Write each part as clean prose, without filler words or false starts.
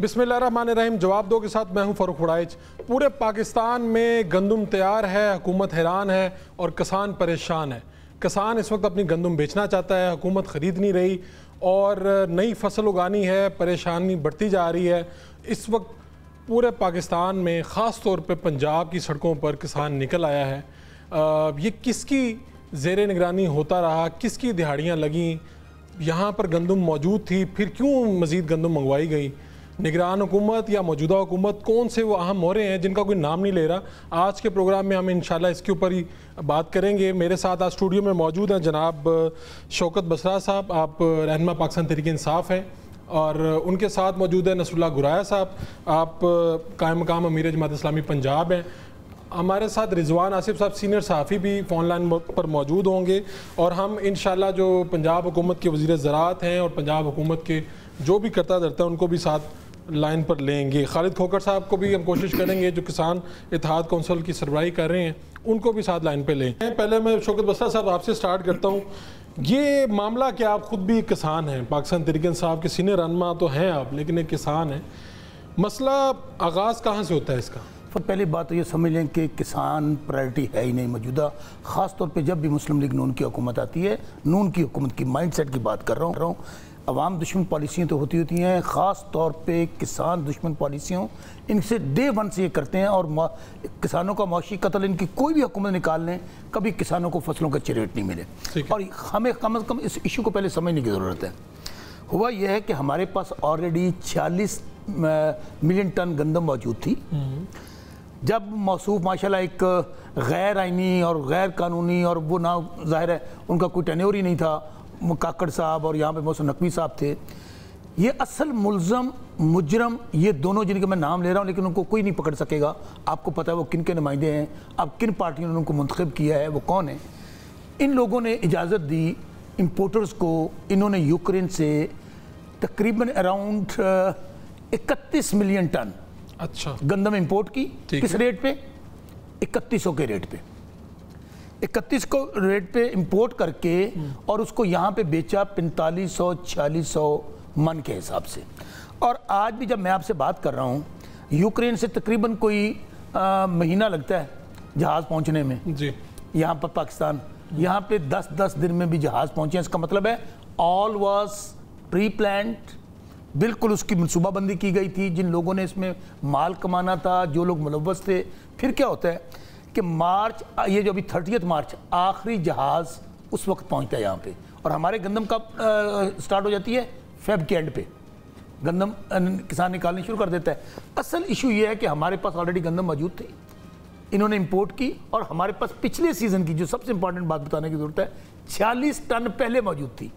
बिस्मिल्लाहिर्रहमानिर्रहीम। जवाब दो के साथ मैं हूं फ़ारूक फुड़ाइच। पूरे पाकिस्तान में गंदम तैयार है, हुकूमत हैरान है और किसान परेशान है। किसान इस वक्त अपनी गंदम बेचना चाहता है, हुकूमत ख़रीद नहीं रही और नई फसल उगानी है, परेशानी बढ़ती जा रही है। इस वक्त पूरे पाकिस्तान में ख़ास तौर पे पंजाब की सड़कों पर किसान निकल आया है। ये किसकी ज़ेरे निगरानी होता रहा, किसकी दिहाड़ियाँ लगीं, यहाँ पर गंदम मौजूद थी, फिर क्यों मज़ीद गंदम मंगवाई गई? निगरान हुकूमत या मौजूदा हुकूमत, कौन से वो अहम मोहरे हैं जिनका कोई नाम नहीं ले रहा? आज के प्रोग्राम में हम इंशाल्लाह इसके ऊपर ही बात करेंगे। मेरे साथ आज स्टूडियो में मौजूद हैं जनाब शौकत बसरा साहब, आप रहनुमा पाकिस्तान तहरीक इंसाफ हैं, और उनके साथ मौजूद है नसरुल्लाह गुराया साहब, आप कायम मकाम अमीर जमात इस्लामी पंजाब हैं। हमारे साथ रिजवान आसिफ साहब सीनियर सहाफ़ी भी फ़ोन लाइन पर मौजूद होंगे, और हम इंशाल्लाह जो पंजाब हुकूमत के वज़ीर ज़राअत हैं और पंजाब हुकूमत के जो भी करता धरता है उनको भी साथ लाइन पर लेंगे। खालिद खोकर साहब को भी हम कोशिश करेंगे जो किसान इत्तेहाद कौंसिल की सरबराही कर रहे हैं उनको भी साथ लाइन पर लें। पहले मैं शौकत बसरा साहब आपसे स्टार्ट करता हूँ। ये मामला कि आप ख़ुद भी किसान हैं, पाकिस्तान तहरीक इंसाफ के सीनियर रहनुमा तो हैं आप, लेकिन एक किसान हैं, मसला आगाज़ कहाँ से होता है इसका? तो पहली बात तो ये समझ लें कि किसान प्रायोरिटी है ही नहीं मौजूदा। ख़ास तौर पे जब भी मुस्लिम लीग नून की हुकूमत आती है, नून की हुकूमत की माइंड सेट की बात कर रहा हूँ। अवाम दुश्मन पॉलिसियाँ तो होती हैं, ख़ास तौर पे किसान दुश्मन पॉलिसियों इनसे डे वन से ये करते हैं, और किसानों का मौशी कत्ल इनकी कोई भी हुकूमत निकाल लें, कभी किसानों को फसलों का अच्छे रेट नहीं मिले। और हमें कम अज़ कम इस इशू को पहले समझने की ज़रूरत है। हुआ यह है कि हमारे पास ऑलरेडी 46 मिलियन टन गंदम मौजूद थी। जब मौसूफ माशाल्लाह एक गैर आइनी और गैर कानूनी, और वो ना ज़ाहिर है उनका कोई टेन्योर ही नहीं था, काकड़ साहब और यहाँ पे मौसम नकवी साहब थे। ये असल मुल्ज़म मुजरम ये दोनों, जिनके मैं नाम ले रहा हूँ लेकिन उनको कोई नहीं पकड़ सकेगा। आपको पता है वो किन के नुमाइंदे हैं, अब किन पार्टियों ने उनको मुंतखब किया है, वो कौन है। इन लोगों ने इजाज़त दी इम्पोर्टर्स को, इन्होंने यूक्रेन से तकरीबन अराउंड 31 मिलियन टन गंदम इंपोर्ट की। किस रेट पे? 3100 के रेट पे, 31 को रेट पे इंपोर्ट करके और उसको यहाँ पे बेचा 4500-4600 मन के हिसाब से। और आज भी जब मैं आपसे बात कर रहा हूँ, यूक्रेन से तकरीबन कोई महीना लगता है जहाज़ पहुँचने में जी। यहाँ पर पाकिस्तान, यहाँ पे 10-10 दिन में भी जहाज़ पहुँचे। इसका मतलब है ऑल वाज प्री प्लान्ड, बिल्कुल उसकी मनसूबाबंदी की गई थी। जिन लोगों ने इसमें माल कमाना था, जो लोग मुलव्वस थे। फिर क्या होता है कि मार्च, ये जो अभी 30 मार्च आखिरी जहाज़ उस वक्त पहुंचता है यहाँ पे, और हमारे गंदम कब स्टार्ट हो जाती है? फेब के एंड पे गंदम किसान निकालनी शुरू कर देता है। असल इशू ये है कि हमारे पास ऑलरेडी गंदम मौजूद थी, इन्होंने इंपोर्ट की, और हमारे पास पिछले सीज़न की जो सबसे इंपॉर्टेंट बात बताने की ज़रूरत है, 46 टन पहले मौजूद थी।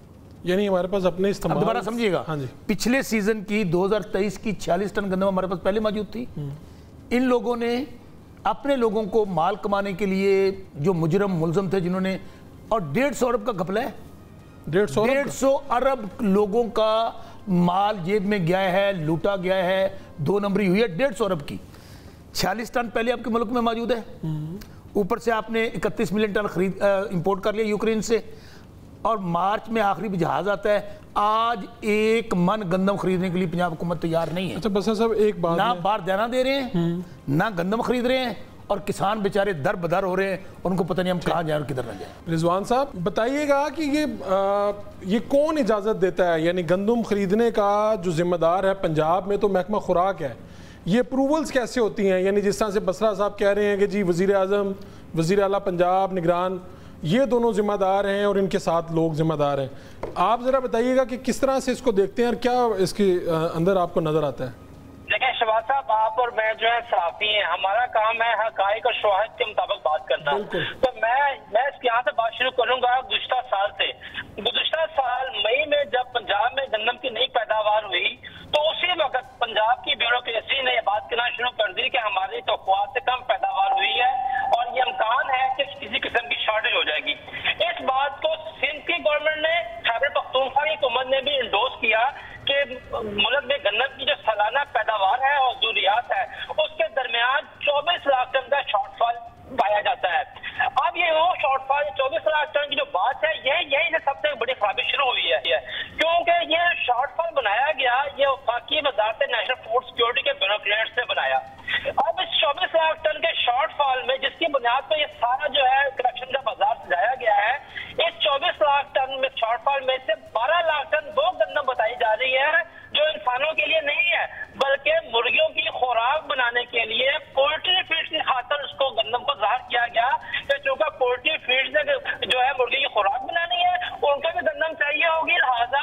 यानी हमारे पास अपने इस्तेमाल, दोबारा समझिएगा, हाँ जी, पिछले सीज़न की 2023 की 46 टन गंदम हमारे पास पहले मौजूद थी। इन लोगों ने अपने लोगों को माल कमाने के लिए, जो मुजरम मुल्ज़म थे जिन्होंने, और 150 अरब का घपला है, 150 अरब लोगों का माल जेब में गया है, लूटा गया है, 2 नंबरी हुई है 150 अरब की। 46 टन पहले आपके मुल्क में मौजूद है, ऊपर से आपने 31 मिलियन टन खरीद इंपोर्ट कर लिया यूक्रेन से, और मार्च में आखिरी भी जहाज आता है। आज 1 मन गंदम खरीदने के लिए पंजाब हुकूमत तैयार नहीं है। अच्छा बस साहब एक बात, ना बाहर देना दे रहे हैं, ना गंदम खरीद रहे हैं, और किसान बेचारे दर बदर हो रहे हैं, उनको पता नहीं हम कहाँ जाए और किधर ना जाए। रिजवान साहब बताइएगा कि ये कौन इजाज़त देता है? यानी गंदम खरीदने का जो जिम्मेदार है पंजाब में तो महकमा खुराक है, ये अप्रूवल्स कैसे होती हैं? यानी जिस तरह से बसरा साहब कह रहे हैं कि जी वज़ीर आज़म, वज़ीर आला पंजाब, निगरान, ये दोनों जिम्मेदार हैं और इनके साथ लोग जिम्मेदार हैं। आप ज़रा बताइएगा कि किस तरह से इसको देखते हैं और क्या इसके अंदर आपको नज़र आता है? देखिए शहबाज साहब, आप और मैं जो है सहाफ़ी हैं, हमारा काम है हक़ाइक़ और शवाहिद के मुताबिक बात करना। तो मैं इसके यहाँ से बात शुरू करूँगा गुज़िश्ता साल से। गुज़िश्ता साल मई में जब पंजाब में गंदम की नई पैदावार हुई, तो उसी वक्त पंजाब की ब्यूरोक्रेसी ने बात करना शुरू कर दी कि हमारी तौक़ुआत से कम पैदावार हुई है और ये इम्कान है कि किसी किस्म की शॉर्टेज हो जाएगी। इस बात को सिंध की गवर्नमेंट ने, खैबर पख्तूनख्वा की हुकूमत ने भी इंडोर्स किया कि मुल्क में गन्नत की जो सालाना पैदावार है और ज़रूरियात है, उसके दरमियान 24 लाख टन का शॉर्टफॉल पाया जाता है। अब ये वो शॉर्टफॉल 24 लाख टन की जो बात है, यही से सबसे बड़ी खराबी शुरू हुई है, क्योंकि ये शॉर्टफॉल बनाया गया, ये वफाकी वज़ारत नेशनल फूड सिक्योरिटी के ब्यूरोक्रेट्स ने बनाया। अब इस 24 लाख टन के शॉर्ट फॉल में, जिसकी बुनियाद पर ये सारा जो है करप्शन का बाजार सजाया गया है, इस 24 लाख टन में शॉर्ट फॉल में से 12 लाख टन वो गंदम बताई जा रही है जो इंसानों के लिए नहीं है, बल्कि मुर्गियों की खुराक बनाने के लिए पोल्ट्री फीड की खातर उसको गंदम को ज़ाहिर किया गया कि चूंकि पोल्ट्री फीड से जो है मुर्गी की खुराक बनानी है, उनको भी गंदम चाहिए होगी, लिहाजा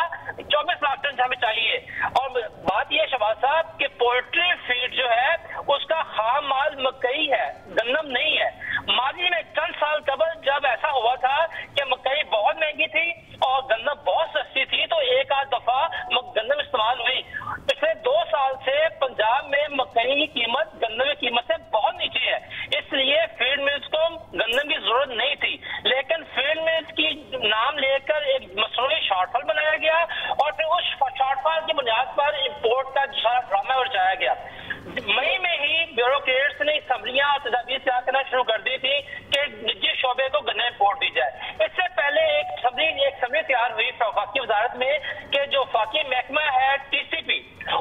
24 लाख टन हमें चाहिए। और बात यह शहबाज साहब कि पोल्ट्री फीड जो है उसका खाम माल मकई है, गंदम नहीं है। माजी में चंद साल कबल जब ऐसा हुआ था कि मकई बहुत महंगी थी और गंदम बहुत सस्ती थी, तो एक आध दफा गंदम इस्तेमाल हुई। पिछले 2 साल से पंजाब में मकई की कीमत गंदम की कीमत से बहुत नीचे है, इसलिए फीड मिल्स को गंदम की जरूरत नहीं थी, लेकिन फीड मिल्स की नाम लेकर एक मसनूई शॉर्टफॉल बनाया गया और फिर उस शॉर्टफॉल की बुनियाद पर इम्पोर्ट का सारा ड्रामा उठाया गया। मई में ही ब्यूरोक्रेट्स ने असम्बलियां और तदाबीर तैयार करना शुरू कर दी थी कि निजी शोबे को गन्ना इम्पोर्ट दी जाए। इससे पहले एक असम्बली तैयार हुई वफाकी वजारत में कि जो वफाकी महकमा है TCP,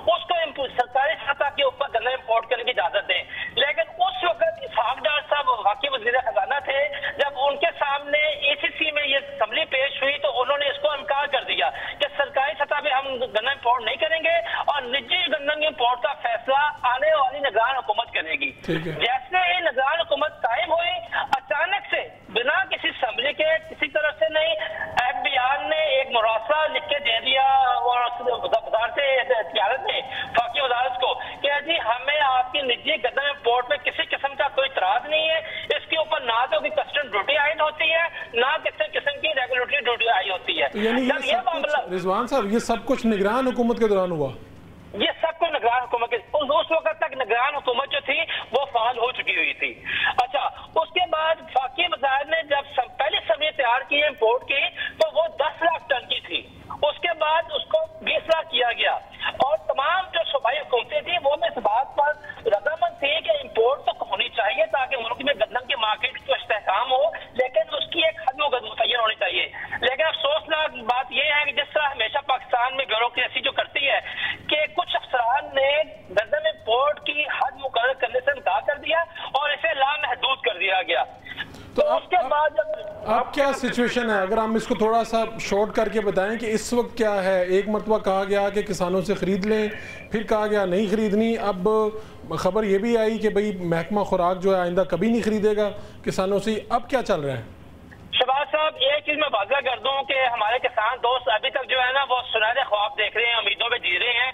उसको सरकारी सतह के ऊपर गन्ना इम्पोर्ट करने की इजाजत दें, लेकिन उस वक्त इसहाक डार साहब वफाकी वजीर खजाना थे, जब उनके सामने ACC में ये असम्बली पेश हुई तो उन्होंने इसको इनकार कर दिया कि सरकारी सतह पे हम गन्ना इम्पोर्ट नहीं करेंगे और निजी गन्ना इम्पोर्ट का फैसला आने वाली निगरान हुकूमत करेगी। जैसे ही निगरान हुकूमत कायम हुई, अचानक से बिना किसी असम्बली के, किसी तरफ से नहीं, FBI ने एक मुरासला लिख के दे दिया और वजारत ने वफाकी वजारत को कि जी हमें आपकी निजी गन्ना इम्पोर्ट में किसी किस्म का कोई इतराज नहीं है, इसके ऊपर ना तो कोई कस्टम ड्यूटी आयद होती है, ना किसी किस्म की रेगुलेटरी ड्यूटी आई होती है। यानी ये मामला रिजवान साहब, ये सब कुछ निगरान हुकूमत के दौरान हुआ? ये सब कुछ निगरान हुकूमत के उस वक्त तक निगरान हुकूमत जो थी वो फाल हो चुकी हुई थी। अच्छा, उसके बाद वफाकी वज़ार ने जब पहली समिति तैयार की इम्पोर्ट की तो वो 10 लाख टन की थी, उसके बाद उसको 20 लाख किया गया और तमाम जो सूबाई हुकूमतें थी वो इस बात पर रजामंद थी कि इम्पोर्ट तो होनी चाहिए ताकि मुल्क में गन्नम के मार्केट को इस्तेहकाम हो, लेकिन उसकी एक हद मुतय्यन होनी चाहिए। लेकिन अफसोसनाक बात यह है कि जिस तरह हमेशा पाकिस्तान में ब्यूरोक्रेसी जो करती है कि कुछ अफसरान ने गन्नम इम्पोर्ट की हद मुकर्रर करने से इनकार कर दिया और इसे लामहदूद कर दिया गया। तो उसके बाद अब क्या सिचुएशन है, अगर हम इसको थोड़ा सा शॉर्ट करके बताएं कि इस वक्त क्या है? एक मरतबा कहा गया कि किसानों से खरीद लें, फिर कहा गया नहीं खरीदनी, अब खबर ये भी आई कि भाई महकमा खुराक जो है आइंदा कभी नहीं खरीदेगा किसानों से। अब क्या चल रहा है? शहबाज साहब, एक चीज मैं वाज़ा कर दूं कि हमारे किसान दोस्त अभी तक जो है ना वो सुनहरे ख्वाब देख रहे हैं, उम्मीदों पे जी रहे हैं।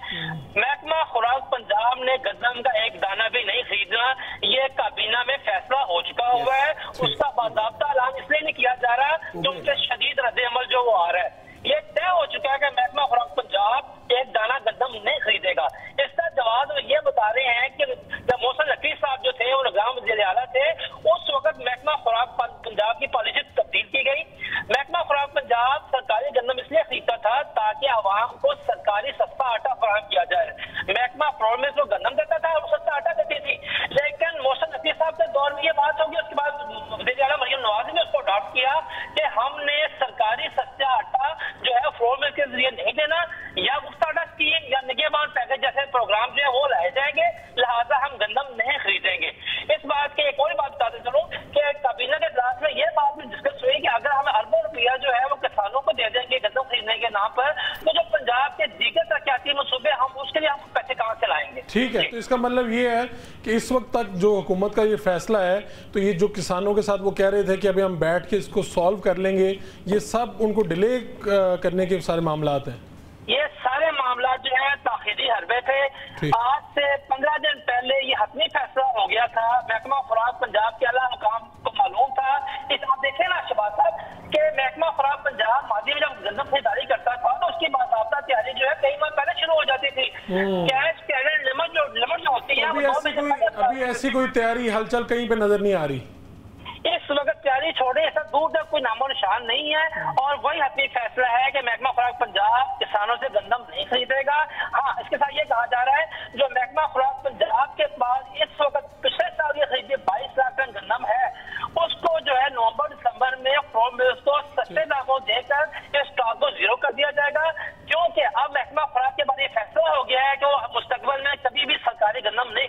महकमा खुराक पंजाब ने गंदम का एक दाना भी नहीं खरीदना, ये काबीना में फैसला हो चुका हुआ है। उसका बाज़ाब्ता ऐलान इसलिए नहीं किया जा रहा क्योंकि शदीद रद्द-ए-अमल जो वो आ रहा है, ये तय हो चुका है कि महकमा खुराक पंजाब एक दाना गंदम नहीं खरीदेगा। इसका जवाब ये बता रहे हैं कि जब मोहसिन नकवी साहब जो थे वो निज़ाम वज़ीर आला थे, उस वक्त महकमा खुराक पंजाब की पॉलिसी तब्दील की गई। महकमा खुराक पंजाब सरकारी गंदम इसलिए खरीदता था ताकि आवाम को सरकारी सस्ता आटा फराहम किया जाए। महकमा प्रोमिस को गंदम देता था और सस्ता आटा देती थी, लेकिन मोहसिन नकवी साहब के दौर में ये बात होगी, उसके बाद वज़ीर आला मरियम नवाज ने उसको अडॉप्ट किया कि हमने सरकारी सस्ता आटा जो है फ्लोर मिल के जरिए नहीं देना, या गुफ्ताटा स्कीम या निगहबान पैकेज जैसे प्रोग्राम जो है वो लाए जाएंगे, लिहाजा हम गंदम नहीं खरीदेंगे। इस बात की एक और बात बताते चलूं कि काबीना के इजलास में यह बात भी डिस्कस हुई कि अगर हमें अरबों रुपया जो है वो किसानों को दे देंगे गंदम खरीदने के नाम पर, तो जो पंजाब के दीगर तरक्याती मनसूबे हम उसके लिए हम पैसे कहाँ से लाएंगे? ठीक है, तो इसका मतलब ये है कि इस वक्त तक जो हुकूमत का ये फैसला है, तो ये जो किसानों के साथ वो कह रहे थे कि अभी हम बैठ के इसको सॉल्व कर लेंगे, ये सब उनको डिले करने के सारे मामलात हैं। ये सारे मामला जो है ताखीरी हरबे थे। आज से 15 दिन पहले ये हतमी फैसला हो गया था, महकमा खुराक पंजाब के आला मुकाम को मालूम था। इस आप देखें ना शहबाज साहब कि महकमा खुराक पंजाब माजी में जब गंदम खरीदारी करता था तो उसकी बाकायदा तैयारी जो है कई माह पहले शुरू हो जाती थी। कैश क्रेडिट लिमिट जो होती है अभी ऐसी कोई तैयारी हलचल कहीं पे नजर नहीं आ रही। इस वक्त तैयारी छोड़े, ऐसा दूर तक कोई नामो निशान नहीं है और वही हतमी फैसला है कि महकमा खुराक पंजाब किसानों से गंदम नहीं खरीदेगा। हाँ, इसके साथ ये कहा जा रहा है जो महकमा खुराक पंजाब के पास इस वक्त पिछले साल ये खरीदे 22 लाख टन गंदम है, उसको जो है नवंबर दिसंबर में फ्लोर मिल्स को सस्ते दामों देकर इस स्टॉक को जीरो कर दिया जाएगा, क्योंकि अब महकमा खुराक के बाद ये फैसला हो गया है कि वो मुस्तकबिल में कभी भी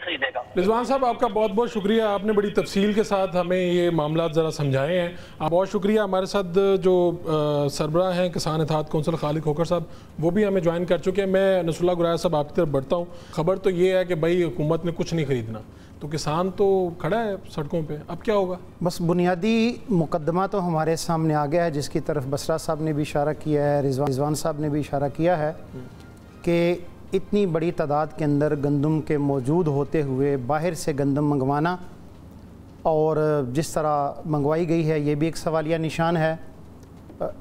खरीदेगा। रिजवान साहब, आपका बहुत बहुत शुक्रिया, आपने बड़ी तफसील के साथ हमें ये मामला ज़रा समझाए हैं। आप बहुत शुक्रिया। हमारे साथ जो सरबराह हैं किसान इत्तेहाद कौंसिल खालिद खोखर साहब, वो भी हमें ज्वाइन कर चुके हैं। मैं नसरुल्लाह गुराया साहब आपकी तरफ बढ़ता हूँ। खबर तो ये है कि भाई हुकूमत ने कुछ नहीं खरीदना, तो किसान तो खड़ा है सड़कों पे, अब क्या होगा? बस बुनियादी मुकदमा तो हमारे सामने आ गया है, जिसकी तरफ बसरा साहब ने भी इशारा किया है, रिजवान साहब ने भी इशारा किया है कि इतनी बड़ी तादाद के अंदर गंदम के मौजूद होते हुए बाहर से गंदम मंगवाना और जिस तरह मंगवाई गई है, ये भी एक सवालिया निशान है।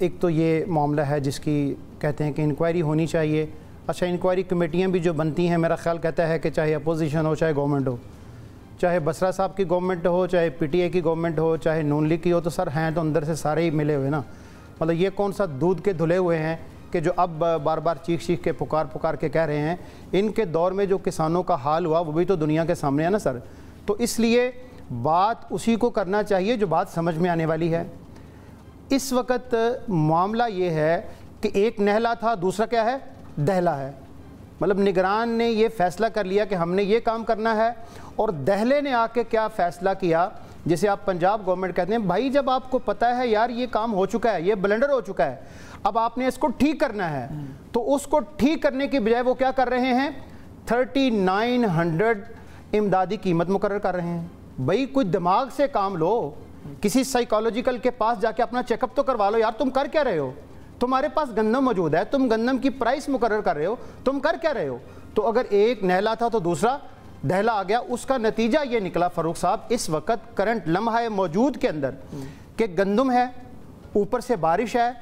एक तो ये मामला है जिसकी कहते हैं कि इंक्वायरी होनी चाहिए। अच्छा, इंक्वायरी कमेटियाँ भी जो बनती हैं, मेरा ख्याल कहता है कि चाहे अपोजिशन हो चाहे गवर्नमेंट हो, चाहे बसरा साहब की गवर्नमेंट हो चाहे पीटीआई की गवर्नमेंट हो चाहे नून लीग की हो, तो सर हैं तो अंदर से सारे ही मिले हुए ना। मतलब ये कौन सा दूध के धुले हुए हैं कि जो अब बार बार चीख के पुकार के कह रहे हैं। इनके दौर में जो किसानों का हाल हुआ वो भी तो दुनिया के सामने है ना सर। तो इसलिए बात उसी को करना चाहिए जो बात समझ में आने वाली है। इस वक्त मामला ये है कि एक नहला था, दूसरा क्या है, दहला है। मतलब निगरान ने ये फैसला कर लिया कि हमने ये काम करना है, और दहले ने आके क्या फैसला किया, जिसे आप पंजाब गवर्नमेंट कहते हैं। भाई जब आपको पता है यार ये काम हो चुका है, ये ब्लंडर हो चुका है, अब आपने इसको ठीक करना है, तो उसको ठीक करने की बजाय वो क्या कर रहे हैं, 3900 इमदादी कीमत मुकर्रर कर रहे हैं। भाई कुछ दिमाग से काम लो, किसी साइकोलॉजिकल के पास जाके अपना चेकअप तो करवा लो यार। तुम कर क्या रहे हो? तुम्हारे पास गंदम मौजूद है, तुम गंदम की प्राइस मुकर्रर कर रहे हो, तुम कर क्या रहे हो? तो अगर एक नहला था तो दूसरा दहला आ गया। उसका नतीजा ये निकला फारूक साहब, इस वक्त करंट लम्हा मौजूद के अंदर कि गंदम है, ऊपर से बारिश है,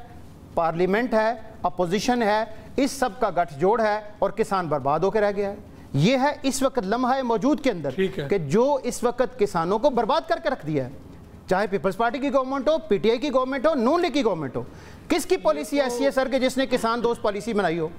पार्लियामेंट है, अपोजिशन है, इस सब का गठजोड़ है और किसान बर्बाद होकर रह गया है। ये है इस वक्त लम्हा मौजूद के अंदर कि जो इस वक्त किसानों को बर्बाद करके रख दिया है। चाहे पीपल्स पार्टी की गवर्नमेंट हो, पीटीआई की गवर्नमेंट हो, नून लीग की गवर्नमेंट हो, किसकी पॉलिसी ऐसी है सर कि जिसने किसान दोस्त पॉलिसी बनाई हो?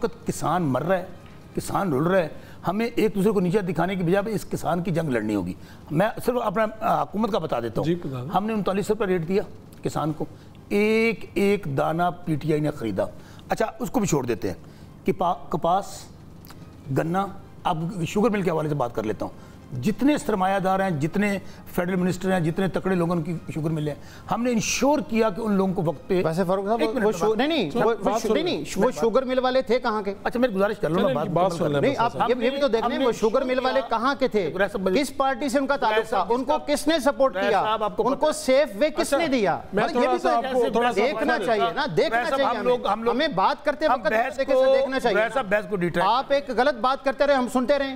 किसान मर रहा है, किसान रुल रहा है, हमें एक दूसरे को नीचे दिखाने की बजाय इस किसान की जंग लड़नी होगी। मैं सिर्फ अपना हुकूमत का बता देता हूँ। हमने 39 रुपये रेट दिया किसान को, एक एक दाना पीटीआई ने खरीदा। अच्छा, उसको भी छोड़ देते हैं कि कपास, गन्ना, अब शुगर मिल के हवाले से बात कर लेता हूँ। जितने सरमायादार हैं, जितने फेडरल मिनिस्टर हैं, जितने तकड़े लोगों की शुगर मिले हैं, हमने इंश्योर किया कि उन लोगों को वक्त पे। वैसे फारूक साहब वो शुगर मिल वाले थे कहाँ के? अच्छा, मैं गुजारिश कर लूँ, नहीं आप ये भी तो देख लें, वो शुगर मिल वाले कहाँ के थे, किस पार्टी से उनका ताल्लुक था, उनको किसने सपोर्ट किया, उनको सेफ वे किसने दिया? देखना चाहिए ना, देखना चाहिए हमें। बात करते वक्त देखना चाहिए। आप एक गलत बात करते रहे, हम सुनते रहे,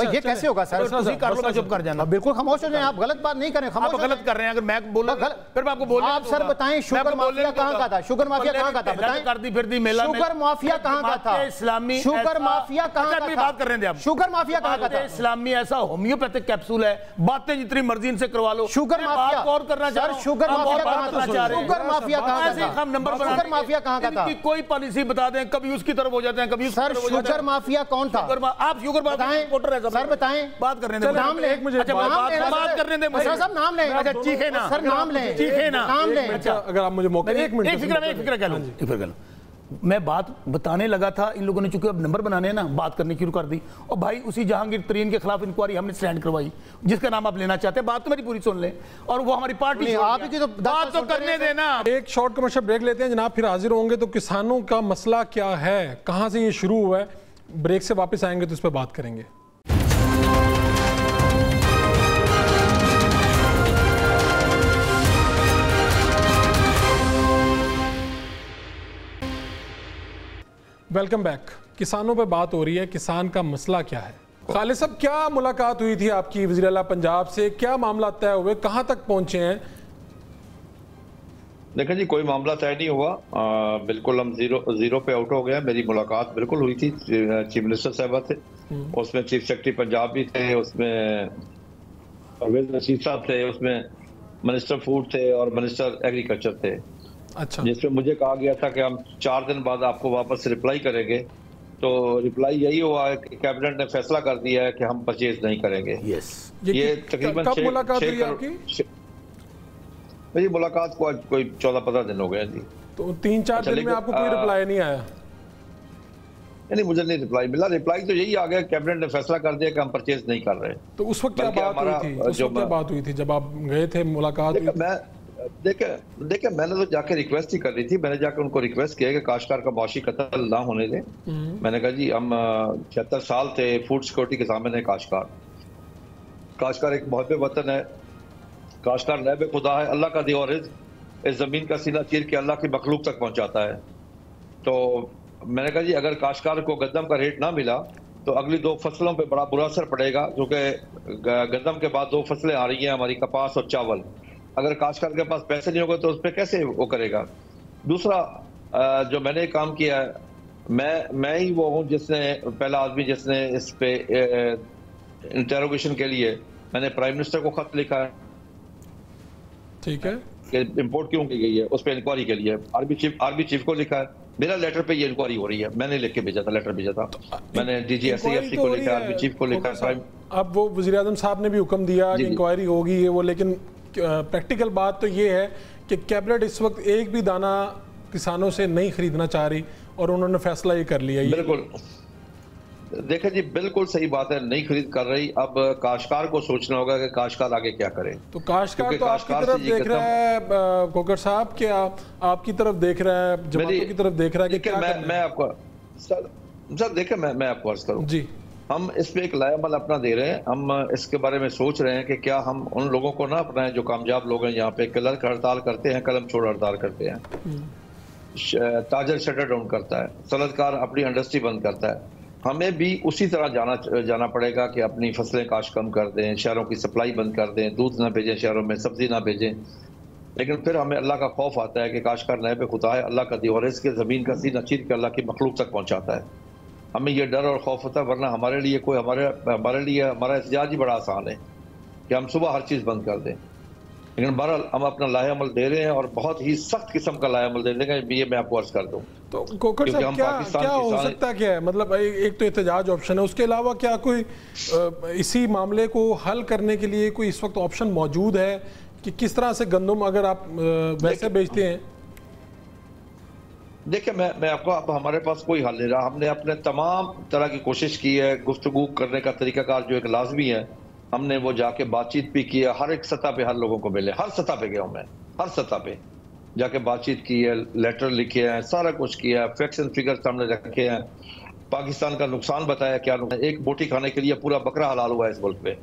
ये कैसे होगा सर? चुप कर जाना, बिल्कुल खामोश हो जाएं। आप गलत बात नहीं करें, आप गलत कर रहे हैं। अगर मैं बोला फिर मैं आपको बोलूं, आप सर बताएं शुगर माफिया कहाँ का था? शुगर माफिया कहाँ का था बताएं? कर दी फिर दी मेला में शुगर माफिया कहाँ का था? इस्लामी शुगर माफिया कहाँ का था? बात कर रहे हैं आप, शुगर माफिया कहाँ का था? इस्लामी ऐसा होम्योपैथिक कैप्सूल है, बातें जितनी मर्जी इनसे करवा लो। शुगर माफिया और करना चाह रहे हो, शुगर माफिया कहाँ था? शुगर माफिया कहाँ का था? हम नंबर शुगर माफिया कहाँ का था? कोई पॉलिसी बता दें, कभी उसकी तरफ हो जाते हैं, कभी सर शुगर माफिया कौन था? आप शुगर माफिया रिपोर्टर है सर, बताएं। बात कर रहे हैं, नाम ले, बात करने दें मुझे। सर नाम लें। अच्छा, चीखे ना सर, नाम लें, चीखे ना, नाम लें। अच्छा, अगर आप मुझे मौका, एक मिनट, एक फिक्र कह लूं। मैं बात बताने लगा था, इन लोगों ने चूंकि अब नंबर बनाने हैं ना, बात करनी शुरू कर दी। और भाई उसी जहांगीर तरीन के खिलाफ इंक्वायरी हमने स्टैंड करवाई, जिसका नाम आप लेना चाहते हैं। बात तो मेरी पूरी सुन लें, और वो हमारी पार्टी आप ही की तो बात तो करने देना। एक शॉर्ट कमर्शियल ब्रेक लेते हैं जनाब, फिर हाजिर होंगे। तो किसानों का मसला क्या है, कहां से ये शुरू हुआ है, ब्रेक से वापस आएंगे तो इस पर बात करेंगे। Welcome back. किसानों पे बात हो रही है, किसान का मसला क्या है। खालिद साहब, क्या मुलाकात हुई थी आपकी वज़ीर आला पंजाब से, क्या मामला तय हुए, कहां तक पहुंचे हैं? देखिए जी, कोई मामला तय नहीं हुआ, बिल्कुल हम जीरो पे आउट हो गए। मेरी मुलाकात बिल्कुल हुई थी चीफ मिनिस्टर साहब से, उसमें चीफ सेक्रेटरी पंजाब भी थे, उसमें परवेज रशीद साहब थे, उसमें मिनिस्टर फूड थे और मिनिस्टर एग्रीकल्चर थे। अच्छा, जिसमें मुझे कहा गया था कि हम 4 दिन बाद आपको वापस रिप्लाई करेंगे। तो रिप्लाई यही हुआ है कि कैबिनेट ने फैसला कर दिया है कि हम परचेज नहीं करेंगे। ये तकरीबन कब मुलाकात हुई आपकी? मेरी मुलाकात को आज कोई 14-15 दिन हो गए जी। तो 3-4 दिन में आपको कोई रिप्लाई नहीं आया? یعنی مجھے نہیں رپلائی ملا. رپلائی تو یہی آ گیا کیبنٹ نے فیصلہ کر دیا کہ ہم پرچیز نہیں کر رہے. تو اس وقت کیا بات ہوئی تھی جب آپ گئے تھے ملاقات ہوئی؟ دیکھیں میں نے تو جا کے ریکویسٹ ہی کر رہی تھی. میں نے جا کے ان کو ریکویسٹ کیا کہ کاشتکار کا معاشی قتل نہ ہونے دیں. میں نے کہا جی ہم 76 سال تھے فوڈ سیکورٹی کے سامنے. کاشتکار ایک محب وطن ہے, کاشتکار نائب خدا ہے, اللہ کا دیا اور رزق اس زمین کا سینہ چیر کے اللہ کی مخلوق تک پہنچاتا ہے. تو میں نے کہا جی اگر کاشتکار کو گندم کا ریٹ نہ ملا تو اگلی 2 فصلوں پہ بڑا برا اثر پڑے گا, کیونکہ گندم کے بعد 2 فصلیں آ رہی ہیں ہماری, کپاس اور چاول. اگر کاشتکار کے پاس پیسے نہیں ہوگا تو اس پہ کیسے وہ کرے گا. دوسرا جو میں نے کام کیا ہے, میں ہی وہ ہوں جس نے پہلا آدمی جس نے اس پہ انٹروگیشن کے لیے میں نے پرائم منسٹر کو خط لکھا ہے. ٹھیک ہے, کہ امپورٹ کیوں کی گئی ہے اس پہ انکوائری کے لیے. آرمی چیف کو لکھا ہے. میرا لیٹر پہ یہ انکوائری ہو رہی ہے, میں نے لکھ کے بھیجا تھا, لیٹر بھیجا تھا. میں نے D G S C F C کو لکھا, آرمی چیف کو لکھا. اب وہ وزیر اعظم صاحب نے بھی حکم دیا کہ انکوائری ہوگی وہ, لیکن پریکٹیکل بات تو یہ ہے کہ کیبنٹ اس وقت ایک بھی دانہ کسانوں سے نہیں خریدنا چاہ رہی اور انہوں نے فیصلہ یہ کر لیا. بالکل دیکھیں جی, بالکل صحیح بات ہے, نہیں خرید کر رہی. اب کاشتکار کو سوچنا ہوگا کہ کاشتکار آگے کیا کرے. تو کاشتکار تو آپ کی طرف دیکھ رہا ہے کوکر صاحب, کہ آپ کی طرف دیکھ رہا ہے, جماعتوں کی طرف دیکھ رہا ہے کہ کیا کرنا ہے. میں آپ کو سر دیکھیں میں آپ کو عرض کروں جی, ہم اس پہ ایک لائے عمل اپنا دے رہے ہیں. ہم اس کے بارے میں سوچ رہے ہیں کہ کیا ہم ان لوگوں کو نہ اپنائیں جو کامیاب لوگ ہیں یہاں پہ, کلرک ہڑتال کرتے ہیں, قلم چھوڑ ہڑتال کرتے ہیں, تاجر شٹر ڈاؤن کرتا ہے, صنعتکار اپنی انڈسٹری بند کرتا ہے. ہمیں بھی اسی طرح جانا پڑے گا کہ اپنی فصلیں کاشت کم کر دیں, شہروں کی سپلائی بند کر دیں, دودھ نہ بھیجیں شہروں میں, سبزی نہ بھیجیں. لیکن پھر ہمیں اللہ کا خوف آتا ہے کہ کاشتکار نائب خدا ہے, اللہ کا دیا اور اس کے زمین کا سینہ چیر کے اللہ کی مخلوق تک پہنچاتا ہے. ہمیں یہ ڈر اور خوف ہوتا ہے, ورنہ ہمارے لیے ہمارا احتجاج ہی بڑا آسان ہے کہ ہم صبح ہر چیز بند کر دیں. لیکن بہرحال ہم اپنا لائحہ عمل دے رہے ہیں اور بہت ہی سخت قسم کا لائحہ عمل دے دیں گے. یہ میں آپ کو عرض کر دوں. تو کوکر صاحب کیا ہو سکتا کیا ہے, مطلب ایک تو احتجاج آپشن ہے, اس کے علاوہ کیا کوئی اسی معاملے کو حل کرنے کے لیے کوئی اس وقت آپشن موجود ہے کہ کس طرح سے گندم اگر آپ ویسے بیچتے ہیں؟ دیکھیں میں آپ کو, اب ہمارے پاس کوئی حل نہیں رہا. ہم نے اپنے تمام طرح کی کوشش کی ہے. گفتگو کرنے کا طریقہ کار جو ایک لازمی ہے, ہم نے وہ جا کے بات چیت بھی کی ہے. ہر ایک سطح پہ ہر لوگوں کو ملے, ہر سطح پہ گیا ہوں میں, ہر سطح پہ جا کے بات چیت کی ہے, لیٹر لکھے ہیں, سارا کچھ کیا ہے, فیکٹس اینڈ فگر سامنے رکھے ہیں, پاکستان کا نقصان بتایا کیا نقصان. ایک بوٹی کھانے کے لیے پورا بکرا حلال ہوا ہے اس ملک پہ.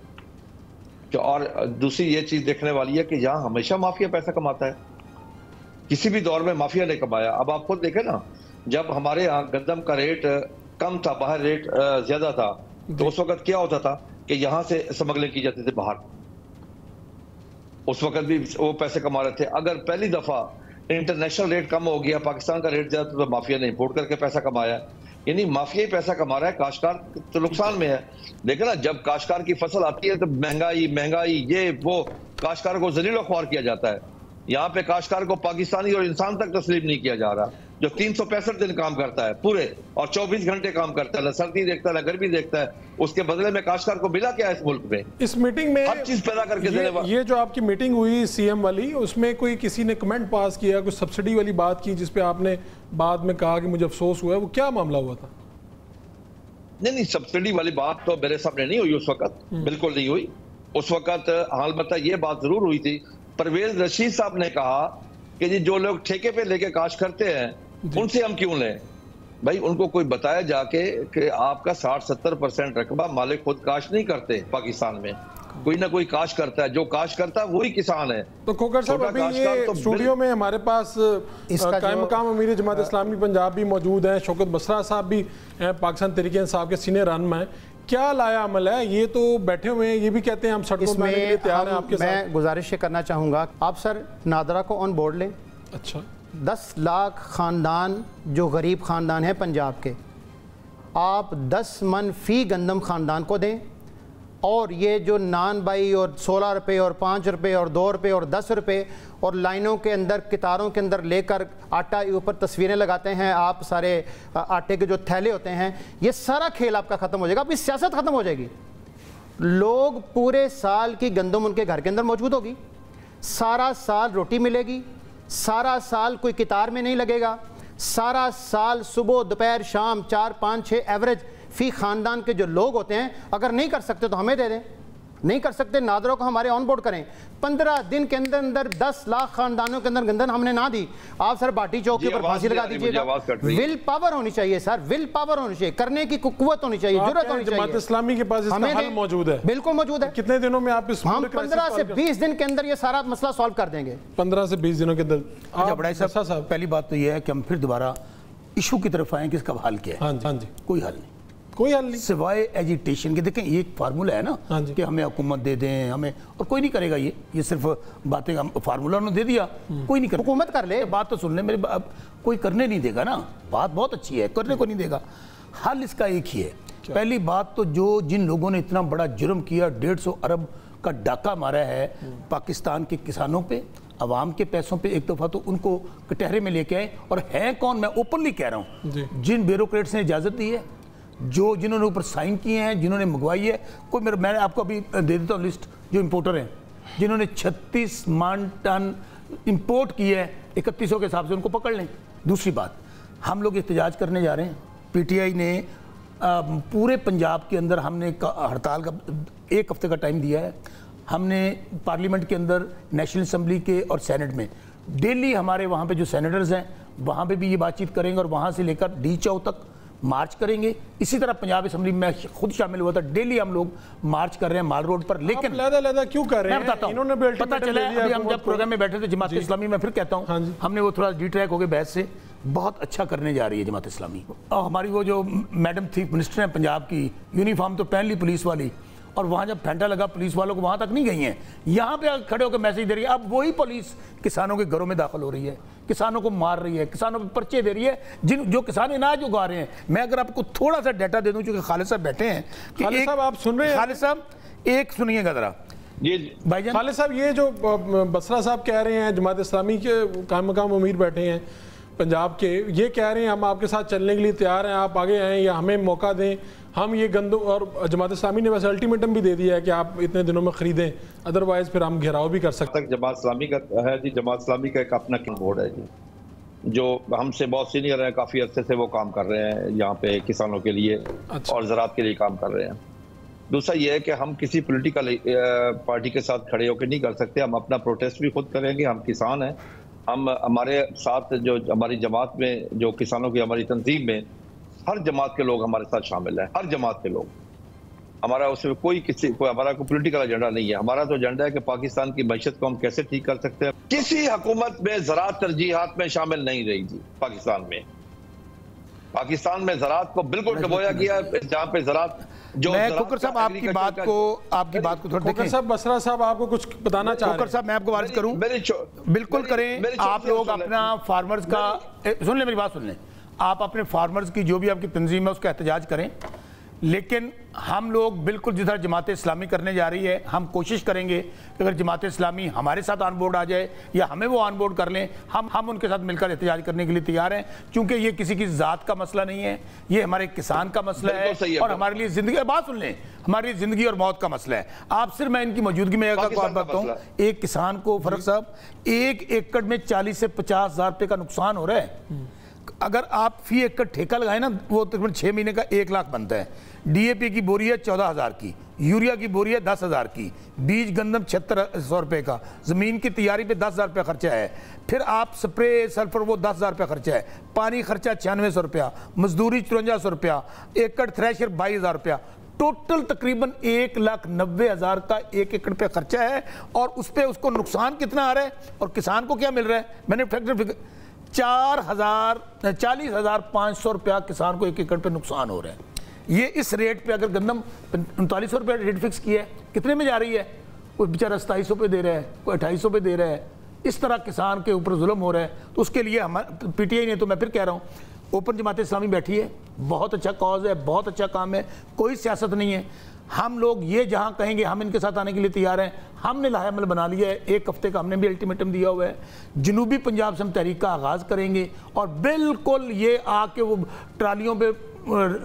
اور دوسری یہ چیز دیکھنے والی ہے کہ یہاں ہمیشہ مافیا پیسہ کماتا ہے, کسی بھی دور میں مافیا نے کمایا. اب آپ خود دیکھیں نا, جب ہمارے یہاں گندم کا ریٹ کم تھا, باہر ریٹ زیادہ تھا, تو اس وقت کیا ہوتا تھا کہ یہاں سے سمگلنگ کی جاتی تھی باہر. اس وقت بھی وہ پیسے کما رہے تھے. اگر پہلی دفعہ انٹرنیشنل ریٹ کم ہو گیا, پاکستان کا ریٹ زیادہ, تو مافیا نے امپورٹ کر کے پیسہ کمایا. یعنی مافیا ہی پیسہ کما رہا ہے, کاشتکار تو نقصان میں ہے. دیکھیں نا, جب کاشتکار کی فصل آتی ہے تو مہنگائی یہ وہ, کاشتکار کو ذلیل و خوار کیا جاتا ہے. یہاں پہ کاشتکار کو پاکستانی اور انسان تک تسلیم نہیں کیا جا رہا, جو 365 دن کام کرتا ہے پورے, اور 24 گھنٹے کام کرتا ہے, نہ سردی دیکھتا ہے نہ گرمی دیکھتا ہے. اس کے بدلے میں کاشتکار کو ملا کیا ہے اس ملک میں؟ اس میٹنگ میں ہر چیز پیدا کر کے دینے والا. یہ جو آپ کی میٹنگ ہوئی سی ایم والی, اس میں کوئی کسی نے کمنٹ پاس کیا, کوئی سبسڈی والی بات کی جس پہ آپ نے بعد میں کہا کہ مجھے افسوس ہوا ہے, وہ کیا معاملہ ہوا تھا؟ نہیں, سبسڈی والی بات تو میرے سامنے نہیں ہوئی اس وقت, بالکل نہیں ہوئی اس وقت. البتہ یہ بات ضرور ہوئی تھی, پرویز رشید صاحب نے کہا کہ جی جو لوگ ٹھیکے پہ لے کے کاشت کرتے ہیں ان سے ہم کیوں لیں. بھائی ان کو کوئی بتایا جا کے کہ آپ کا 60-70% رقبہ مالک خود کاشت نہیں کرتے پاکستان میں, کوئی نہ کوئی کاشت کرتا ہے. جو کاشت کرتا ہے وہی کسان ہے. تو کوکر صاحب ابھی یہ اسٹوڈیو میں ہمارے پاس قائم مقام امیر جماعت اسلامی پنجاب بھی موجود ہیں, شوکت بسرا صاحب بھی ہیں, پاکستان تحریک انصاف کے سینئر رہنما ہیں. کیا لایا عمل ہے؟ یہ تو بیٹھے ہوئے ہیں, یہ بھی کہتے ہیں ہم سڑکوں میں آنے کے لیے تیار ہیں آپ کے ساتھ. میں گزارش کرنا چاہوں گا, آپ سر نادرا کو آن بورڈ لیں. اچھا, 10 لاکھ خاندان جو غریب خاندان ہیں پنجاب کے, آپ 10 من فی گندم خاندان کو دیں, اور یہ جو نان بائی اور 16 روپے اور 5 روپے اور 2 روپے اور 10 روپے اور لائنوں کے اندر قطاروں کے اندر لے کر آٹا اوپر تصویریں لگاتے ہیں آپ, سارے آٹے کے جو تھیلے ہوتے ہیں, یہ سارا کھیل آپ کا ختم ہو جائے گا, آپ کی سیاست ختم ہو جائے گی. لوگ پورے سال کی گندم ان کے گھر کے اندر موجود ہوگی, سارا سال روٹی ملے گی, سارا سال کوئی قطار میں نہیں لگے گا, सारा साल सुबह दोपहर शाम 4 5 6 एवरेज फी खानदान के जो लोग होते हैं, अगर नहीं कर सकते तो हमें दे दें, नहीं कर सकते नादरों को हमारे ऑन बोर्ड करें। 15 दिन के अंदर अंदर 10 लाख खानदानों के अंदर गंदन हमने ना दी, आप सर बाटी चौक के ऊपर फांसी लगा दीजिएगा। विल पावर होनी चाहिए सर, विल पावर होनी चाहिए, करने की कुव्वत होनी चाहिए, जरूरत होनी चाहिए। जमात इस्लामी के पास इसका हल मौजूद है, बिल्कुल मौजूद है। कितने दिनों में आप इस हम 15 से 20 दिन के अंदर ये सारा मसला सॉल्व कर देंगे, 15 से 20 दिनों के अंदर। बड़ा साहब, पहली बात तो ये है कि हम फिर दोबारा इशू की तरफ आए कि इसका हल क्या है। हाँ जी, कोई हल नहीं, कोई हल नहीं सिवाय एजिटेशन के। देखें ये एक फार्मूला है ना कि हमें हुकूमत दे दें हमें, और कोई नहीं करेगा ये सिर्फ बातें, फार्मूला उन्होंने दे दिया, कोई नहीं करेगा। हुकूमत कर ले, बात तो सुन ले मेरी, कोई करने नहीं देगा ना, बात बहुत अच्छी है, करने को नहीं देगा। हल इसका एक ही है। पहली बात तो जो जिन लोगों ने इतना बड़ा जुर्म किया, 150 अरब का डाका मारा है पाकिस्तान के किसानों पे, अवाम के पैसों पे, एक दफ़ा तो उनको कटहरे में लेके आए। और हैं कौन, मैं ओपनली कह रहा हूँ, जिन ब्यूरोक्रेट्स ने इजाज़त दी है, जो जिन्होंने ऊपर साइन किए हैं, जिन्होंने मंगवाई है। कोई मैंने आपको अभी दे देता हूँ लिस्ट, जो इंपोर्टर हैं जिन्होंने 36 मान टन इंपोर्ट किया है 3100 के हिसाब से, उनको पकड़ लें। दूसरी बात, हम लोग एहतजाज करने जा रहे हैं। पीटीआई ने पूरे पंजाब के अंदर हमने हड़ताल का 1 हफ्ते का टाइम दिया है। हमने पार्लियामेंट के अंदर, नेशनल असम्बली के और सेनेट में डेली हमारे वहाँ पे जो सेनेटर्स हैं वहाँ पे भी ये बातचीत करेंगे, और वहाँ से लेकर डी चौक तक मार्च करेंगे। इसी तरह पंजाब असम्बली में खुद शामिल हुआ था, डेली हम लोग मार्च कर रहे हैं माल रोड पर। लेकिन लहदा क्यों कर रहे हैं? मैं बताता हूं, पता चला अभी हम जब प्रोग्राम में बैठे थे जमात इस्लामी में, फिर कहता हूं हमने वो थोड़ा डिट्रैक हो गए बहस से, बहुत अच्छा करने जा रही है जमात इस्लामी। और हमारी वो जो मैडम थी मिनिस्टर हैं पंजाब की, यूनिफॉर्म तो पहन ली पुलिस वाली, और वहाँ जब फैंटा लगा पुलिस वालों को वहाँ तक नहीं गई हैं, यहाँ पे खड़े होकर मैसेज दे रही है। अब वही पुलिस किसानों के घरों में दाखिल हो रही है, किसानों को मार रही है, किसानों पे पर्चे दे रही है, जो किसान अनाज उगा रहे हैं। मैं अगर आपको थोड़ा सा डाटा दे दूं, चूंकि खालिद साहब बैठे हैं, खालिद साहब आप सुन रहे हैं? खालिद साहब एक सुनिएगा जरा भाईजान। खालिद साहब, ये जो बसरा साहब कह रहे हैं, जमात इस्लामी के काम अमीर बैठे हैं पंजाब के, ये कह रहे हैं हम आपके साथ चलने के लिए तैयार हैं, आप आगे आएँ या हमें मौका दें, हम ये गंदम, और जमात इस्लामी ने वैसे अल्टीमेटम भी दे दिया है कि आप इतने दिनों में खरीदें, अदरवाइज फिर हम घेराव भी कर सकते हैं। जमात इस्लामी का है जी, जमात इस्लामी का एक अपना बोर्ड है जी, जो हमसे बहुत सीनियर है, काफ़ी अर्से से वो काम कर रहे हैं यहाँ पे किसानों के लिए और ज़राअत के लिए काम कर रहे हैं। दूसरा ये है कि हम किसी पॉलिटिकल पार्टी के साथ खड़े होकर नहीं कर सकते, हम अपना प्रोटेस्ट भी खुद करेंगे। हम किसान हैं, हम हमारे साथ जो हमारी जमात में जो किसानों की हमारी तंजीम में हर जमात के लोग हमारे साथ शामिल हैं, हर जमात के लोग। हमारा उसमें कोई हमारा कोई पॉलिटिकल एजेंडा नहीं है। हमारा तो एजेंडा है कि पाकिस्तान की मैशत को हम कैसे ठीक कर सकते हैं। किसी हुकूमत में ज़राअत तरजीहात में शामिल नहीं रही थी पाकिस्तान में ज़राअत को बिल्कुल डबोया गया, जहाँ पे ज़राअत जो। मैं कुकर साहब आपकी बात को थोड़ा देखें। साहब बसरा साहब आपको कुछ बताना चाह रहे हैं? साहब मैं आपको वार्ज करूं, बिल्कुल करें। आप लोग अपना फार्मर्स का सुन लें, मेरी बात सुन लें। आप अपने फार्मर्स की जो भी आपकी तंजीम है उसका एहतजाज करें, लेकिन हम लोग बिल्कुल जिस तरह जमात इस्लामी करने जा रही है, हम कोशिश करेंगे कि अगर जमात इस्लामी हमारे साथ ऑन बोर्ड आ जाए या हमें वो ऑन बोर्ड कर लें, हम उनके साथ मिलकर एहतजाज करने के लिए तैयार हैं। क्योंकि ये किसी की ज़ात का मसला नहीं है, ये हमारे किसान का मसला है और हमारे लिए ज़िंदगी, बात सुन लें, हमारी ज़िंदगी और मौत का मसला है। आप सिर्फ मैं इनकी मौजूदगी में बात बताऊँ, एक किसान को फर्क साहब 1 एकड़ में 40 से 50 हज़ार रुपये का नुकसान हो रहा है। अगर आप फी एकड़ ठेका लगाए ना, वो तकरीबन 6 महीने का 1 लाख बनता है। डीएपी की बोरी है 14,000 की, यूरिया की बोरी है 10,000 की, बीज गंदम 7600 रुपये का, ज़मीन की तैयारी पे 10,000 रुपये खर्चा है, फिर आप स्प्रे सल्फर वो 10,000 रुपये खर्चा है, पानी खर्चा 9600 रुपया, मजदूरी 5400 रुपया, एकड़ थ्रेशर 22,000 रुपया, टोटल तकरीबन 1,90,000 का 1 एकड़ पे खर्चा है। और उस पर उसको नुकसान कितना आ रहा है और किसान को क्या मिल रहा है? मैंने फैक्टर 40,500 रुपया किसान को 1 एकड़ पे नुकसान हो रहा है। ये इस रेट पे अगर गंदम 3900 रुपया रेट फिक्स किया है, कितने में जा रही है? कोई बेचारा 2700 पे दे रहा है, कोई 2800 पे दे रहा है। इस तरह किसान के ऊपर जुल्म हो रहा है। तो उसके लिए हमारे पीटीआई ने, तो मैं फिर कह रहा हूँ, ओपन जमात इस्लामी बैठी है, बहुत अच्छा कॉज है, बहुत अच्छा काम है, कोई सियासत नहीं है। हम लोग ये जहाँ कहेंगे हम इनके साथ आने के लिए तैयार हैं। हमने लाहेअमल बना लिया है, 1 हफ्ते का हमने भी अल्टीमेटम दिया हुआ है। जनूबी पंजाब से हम तहरीक का आगाज़ करेंगे और बिल्कुल ये आके वो ट्रालियों पे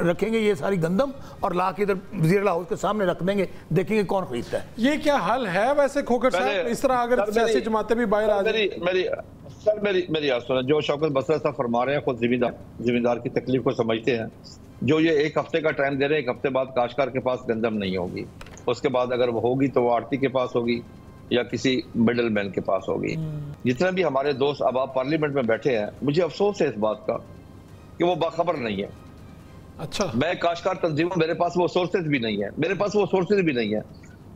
रखेंगे ये सारी गंदम और ला के इधर वज़ीर हाउस के सामने रख देंगे, देखेंगे कौन खरीदता है। ये क्या हल है वैसे खोखर साहब? इस तरह अगर सियासी जमातें भी बाहर आ जाए। सर मेरी बात सुना, जो शौकत बसरा साहब फरमा रहे हैं, खुद जिम्मेदार की तकलीफ को समझते हैं। जो ये 1 हफ्ते का टाइम दे रहे हैं, 1 हफ्ते बाद काश्तकार के पास गंदम नहीं होगी, उसके बाद अगर वो होगी तो वो आड़ती के पास होगी या किसी मिडल मैन के पास होगी। जितने भी हमारे दोस्त अब आप पार्लियामेंट में बैठे हैं, मुझे अफसोस है इस बात का कि वो बाखबर नहीं है। अच्छा, मैं काश्तकार तंजीम, मेरे पास वो सोर्सेज भी नहीं है, मेरे पास वो सोर्सेज भी नहीं है।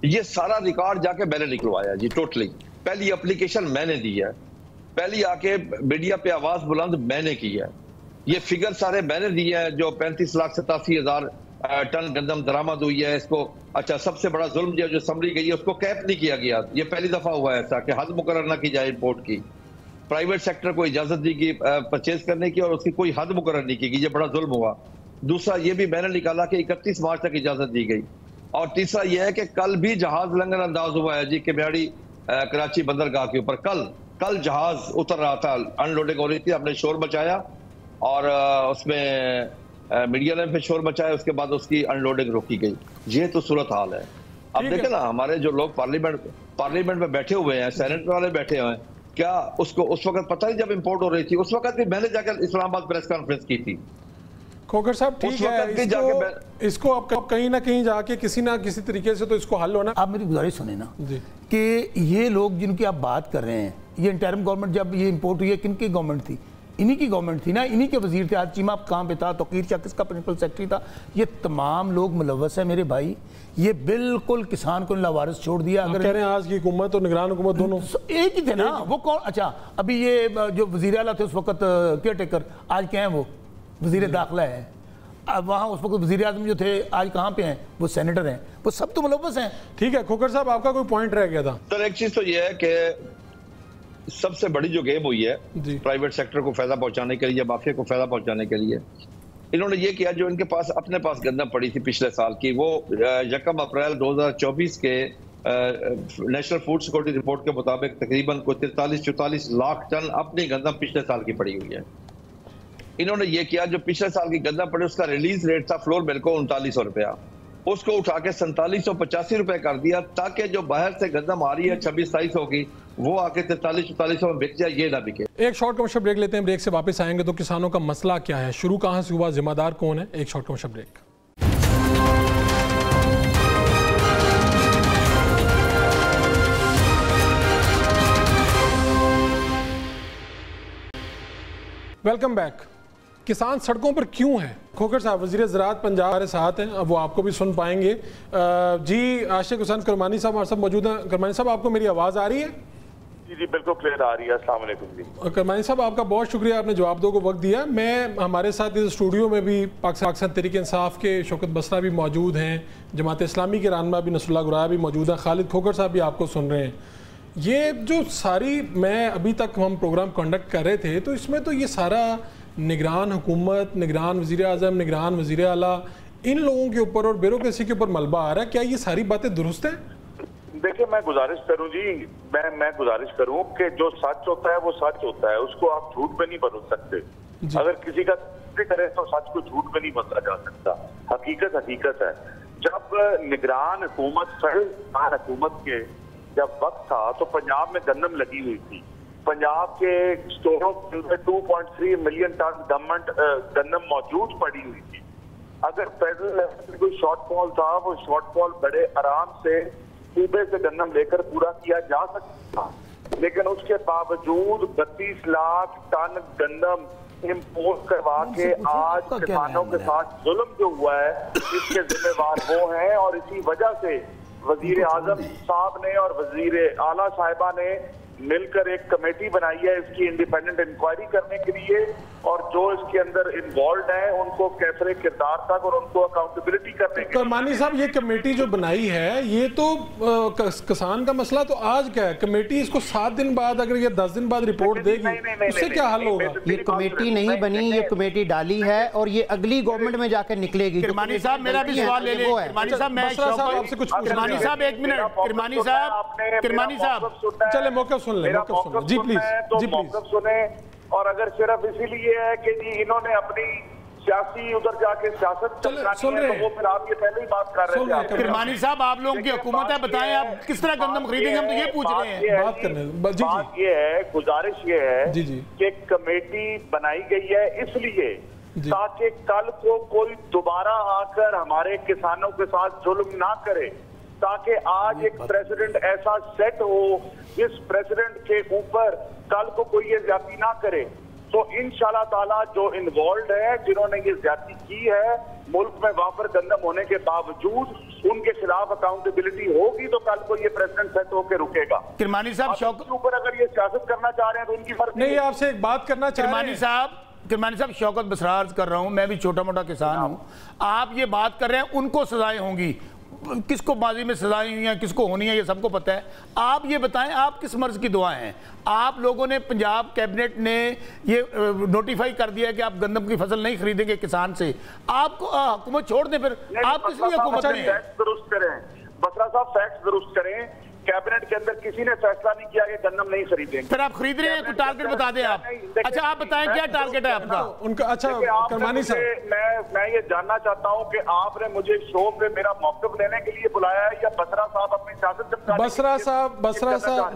ये सारा रिकॉर्ड जाके मैंने निकलवाया जी, टोटली। पहली एप्लीकेशन मैंने दी है, पहली आके मीडिया पे आवाज बुलंद मैंने की है, ये फिगर सारे मैंने दिए हैं। जो 35,87,000 टन गंदम दरामद हुई है, इसको अच्छा सबसे बड़ा जुल्म जो समरी गई है उसको कैप नहीं किया गया। ये पहली दफा हुआ है ऐसा कि हद मुकर्रर ना की जाए इम्पोर्ट की। प्राइवेट सेक्टर को इजाजत दी गई परचेज करने की और उसकी कोई हद मुकर्रर नहीं की गई, ये बड़ा जुल्म हुआ। दूसरा ये भी मैंने निकाला कि 31 मार्च तक इजाजत दी गई। और तीसरा यह है कि कल भी जहाज लंगर अंदाज हुआ है जी, किमियाड़ी कराची बंदरगाह के ऊपर। कल जहाज उतर रहा था, अनलोडिंग हो रही थी, हमने शोर मचाया और उसमें मीडिया ने फिर शोर मचाया, उसके बाद उसकी अनलोडिंग रोकी गई। ये तो सूरत हाल है। अब देखें ना, हमारे जो लोग पार्लियामेंट में बैठे हुए हैं, सेनेट वाले बैठे हुए हैं, क्या उसको उस वक्त पता नहीं जब इम्पोर्ट हो रही थी? उस वक्त भी मैंने जाकर इस्लामाबाद प्रेस कॉन्फ्रेंस की थी। खोखर साहब ठीक है, इसको आप कहीं ना कहीं जाके किसी ना किसी तरीके से तो इसको हल होना। आप मेरी गुजारिश सुने ना कि ये लोग जिनकी आप बात कर रहे हैं, ये इंटरिम गवर्नमेंट जब ये इंपोर्ट हुई है, किन की गवर्नमेंट थी? इन्हीं की गवर्नमेंट थी ना, इन्हीं के वजीर थे। आज चीमा कहाँ पे था, तौकीर शाह किसका प्रिंसिपल सेक्रेटरी था? ये तमाम लोग मुलव्वस है मेरे भाई। ये बिल्कुल किसान को लावारिस छोड़ दिया। अगर कह रहे हैं आज की हुकूमत और निगरान हुकूमत दोनों एक ही थे ना, वो कौन? अच्छा, अभी ये जो वजीर आला थे उस वक्त केयर टेकर, आज क्या है? वो वजीर दाखिला है। अब वहाँ उस वक्त वजीर आज़म जो थे आज कहाँ पे हैं? वो सेनेटर हैं। वो सब तो मुलव्वस हैं। ठीक है खोखर साहब, आपका कोई पॉइंट रह गया था? सर एक चीज तो ये है कि सबसे बड़ी जो गेम हुई है प्राइवेट सेक्टर को फायदा पहुंचाने के लिए, माफिया को फायदा पहुंचाने के लिए, इन्होंने ये किया जो इनके पास अपने पास गंदम पड़ी थी पिछले साल की, वो 1 अप्रैल 2024 के नेशनल फूड सिक्योरिटी रिपोर्ट के मुताबिक तकरीबन कोई 43-44 लाख टन अपनी गंदम पिछले साल की पड़ी हुई है। इन्होंने ये किया जो पिछले साल की गंदम पड़ी उसका रिलीज रेट था फ्लोर मिल को 3900 रुपया, उसको उठा के 4785 रुपए कर दिया, ताकि जो बाहर से गंदम आ रही है 26-2700 की, वो आके 43-44 में बिक जाए, ये ना बिके। एक शॉर्ट कमर्शियल ब्रेक लेते हैं, ब्रेक से वापस आएंगे तो किसानों का मसला क्या है, शुरू कहां से हुआ, जिम्मेदार कौन है। एक short commercial break. Welcome back. किसान सड़कों पर क्यों है? खोखर साहब वज़ीर ज़राअत पंजाब हमारे साथ हैं, अब वो आपको भी सुन पाएंगे। जी आशिक हुसैन करमानी साहब हमारे साथ मौजूद हैं। करमानी साहब, आपको मेरी आवाज़ आ रही है? जी जी बिल्कुल क्लियर आ रही है। अस्सलाम वालेकुम जी। करमानी साहब आपका बहुत शुक्रिया, आपने जवाब दो को वक्त दिया। मैं हमारे साथ इस स्टूडियो में भी पाकिस्तान तहरीक इंसाफ के शौकत बसरा भी मौजूद हैं, जमात इस्लामी के रहनुमा भी नसरुल्लाह गुराया भी मौजूद हैं, खालिद खोखर साहब भी आपको सुन रहे हैं। ये जो सारी मैं अभी तक हम प्रोग्राम कंडक्ट कर रहे थे, तो इसमें तो ये सारा निगरान हुकूमत, निगरान वज़ीर आज़म, निगरान वज़ीर आला, इन लोगों के ऊपर और ब्यूरोक्रेसी के ऊपर मलबा आ रहा है। क्या ये सारी बातें दुरुस्त हैं? देखिए मैं गुजारिश करूं जी, मैं गुजारिश करूं कि जो सच होता है वो सच होता है, उसको आप झूठ में नहीं बदल सकते। अगर किसी का करे तो सच को झूठ में नहीं बदला जा सकता। हकीकत हकीकत है। जब निगरान हुकूमत हुकूमत के जब वक्त था तो पंजाब में गंदम लगी हुई थी। पंजाब के स्टोरों के अंदर 2.3 मिलियन टन गंदम मौजूद पड़ी हुई थी। अगर फेडरल लेवल पे कोई शॉर्टफॉल था, वो शॉर्टफॉल बड़े आराम से सूबे से गंदम लेकर पूरा किया जा सकता था, लेकिन उसके बावजूद 32 लाख टन गंदम इम्पोर्ट करवा के आज किसानों के साथ जुल्म जो हुआ है, इसके जिम्मेवार वो हैं। और इसी वजह से वजीर आजम साहब ने और वजीर आला साहिबा ने मिलकर एक कमेटी बनाई है इसकी इंडिपेंडेंट इंक्वायरी करने के लिए, और जो इसके अंदर इन्वॉल्व हैं उनको कैफरे किरदार तक और उनको अकाउंटेबिलिटी करने के लिए। करमानी साहब, ये कमेटी जो बनाई है, ये तो किसान का मसला तो आज क्या है? कमेटी इसको 7 दिन बाद, अगर ये 10 दिन बाद रिपोर्ट देगी, उससे क्या हल होगा? ये कमेटी नहीं बनी, ये कमेटी डाली है और ये अगली गवर्नमेंट में जाकर निकलेगी। किरमानी साहब मेरा भी सवाल ले लें। किरमानी साहब मैं आपसे कुछ किरमानी साहब एक मिनट, किरमानी साहब चले मौका सुन ले, जी प्लीज, जी प्लीज सुने। और अगर सिर्फ इसीलिए है कि जी इन्होंने अपनी सियासी उधर जाके सियासत चलनी है, तो वो फिर आप ये पहले ही बात कर रहे थे। किरमानी साहब, आप लोगों की हुकूमत है, बताएं आप किस तरह गंदम खरीदेंगे, हम तो ये पूछ रहे हैं। बात ये है, गुजारिश ये है कि कमेटी बनाई गई है इसलिए ताकि कल को कोई दोबारा आकर हमारे किसानों के साथ जुल्म ना करे, ताकि आज एक प्रेसिडेंट ऐसा सेट हो जिस प्रेसिडेंट के ऊपर कल को कोई ये ज्यादती ना करे। तो इंशाल्लाह ताला जो इन्वॉल्व है, जिन्होंने ये ज्यादती की है, मुल्क में वापर गंदम होने के बावजूद उनके खिलाफ अकाउंटेबिलिटी होगी तो कल को ये प्रेसिडेंट सेट होकर रुकेगा। किरमानी साहब, शौकत के ऊपर अगर ये सियासत करना चाह रहे हैं तो उनकी मर्जी नहीं। आपसे एक बात करना चाह रहे हैं किरमानी साहब, शौकत बसरार कर रहा हूं, मैं भी छोटा मोटा किसान हूं। आप ये बात कर रहे हैं उनको सजाएं होंगी, किसको माजी में सजाएं हुई हैं, किसको होनी है, ये सबको पता है। आप ये बताएं, आप किस मर्ज की दुआएं हैं? आप लोगों ने, पंजाब कैबिनेट ने ये नोटिफाई कर दिया है कि आप गंदम की फसल नहीं खरीदेंगे किसान से, आपको हुकूमत छोड़ दें, फिर आप किस लिए हुकूमत में? दुरुस्त करें बसरा साहब, फैक्ट दुरुस्त करें। कैबिनेट के अंदर किसी ने फैसला नहीं किया कि गंदम नहीं खरीदेंगे। फिर आप खरीद रहे हैं, कोई टारगेट बता दें आप। अच्छा, आप बताएं क्या टारगेट है आपका? उनका अच्छा करमानी साहब, मैं ये जानना चाहता हूं कि आपने मुझे शो पे मेरा मौक़िफ़ लेने के लिए बुलाया है या बसरा साहब अपनी सियासत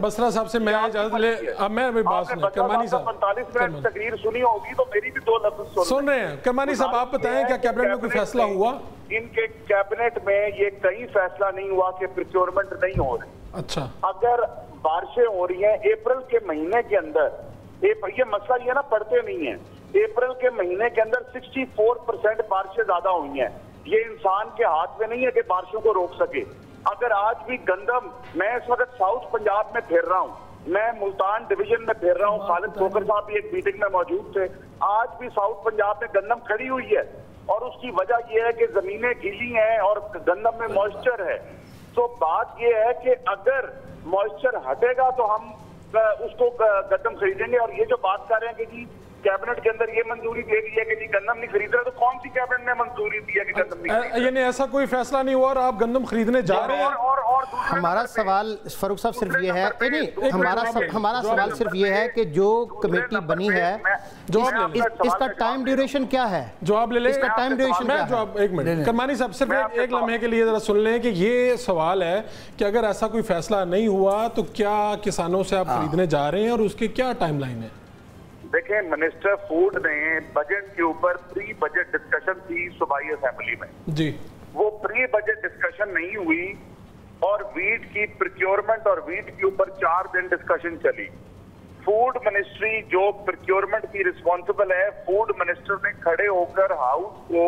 बसरा साहब से मैं इजाजत ले, अब मैं अभी बात सुन। करमानी साहब 45 मिनट तकरीर सुनी होगी तो मेरी भी 2 लफ्ज़ सुन रहे हैं। करमानी साहब, आप बताएं क्या कैबिनेट में कोई फैसला हुआ? इनके कैबिनेट में ये कहीं फैसला नहीं हुआ कि प्रोक्योरमेंट नहीं हो रही। अच्छा, अगर बारिशें हो रही हैं अप्रैल के महीने के अंदर, ये मसला ये ना पढ़ते नहीं है, अप्रैल के महीने के अंदर 64% बारिशें ज्यादा हुई हैं। ये इंसान के हाथ में नहीं है कि बारिशों को रोक सके। अगर आज भी गंदम, मैं इस वक्त साउथ पंजाब में फिर रहा हूँ, मैं मुल्तान डिवीजन में फिर रहा हूँ, खालिद खोकर साहब भी एक मीटिंग में मौजूद थे। आज भी साउथ पंजाब में गंदम खड़ी हुई है और उसकी वजह यह है कि जमीनें गीली हैं और गंदम में मॉइस्चर है। तो बात यह है कि अगर मॉइस्चर हटेगा तो हम उसको गंदम खरीदेंगे। और ये जो बात कर रहे हैं कि जी कैबिनेट के अंदर ये मंजूरी दे दी है कि जी गंदम नहीं खरीद रहे, तो कौन सी कैबिनेट ने मंजूरी दी है कि गंदम नहीं खरीद रहे? यानी ऐसा कोई फैसला नहीं हुआ और आप गंदम खरीदने जा रहे हैं? और हमारा सवाल फारूक साहब सिर्फ ये है, नहीं, हमारा सवाल सिर्फ ये है कि जो कमेटी बनी है इसका टाइम ड्यूरेशन क्या है? जवाब ले लें, इसका टाइम ड्यूरेशन क्या है? जवाब 1 मिनट करमानी साहब, सिर्फ एक लम्हे के लिए जरा सुन लें कि ये सवाल है कि अगर ऐसा कोई फैसला नहीं हुआ तो क्या किसानों से आप खरीदने जा रहे हैं और उसकी क्या टाइमलाइन है? देखें, मिनिस्टर फूड ने बजट के ऊपर प्री बजट डिस्कशन थी सूबाई असेंबली में जी, वो प्री बजट डिस्कशन नहीं हुई और वीट की प्रोक्योरमेंट और वीट के ऊपर 4 दिन डिस्कशन चली। फूड मिनिस्ट्री जो प्रोक्योरमेंट की रिस्पॉन्सिबल है, फूड मिनिस्टर ने खड़े होकर हाउस को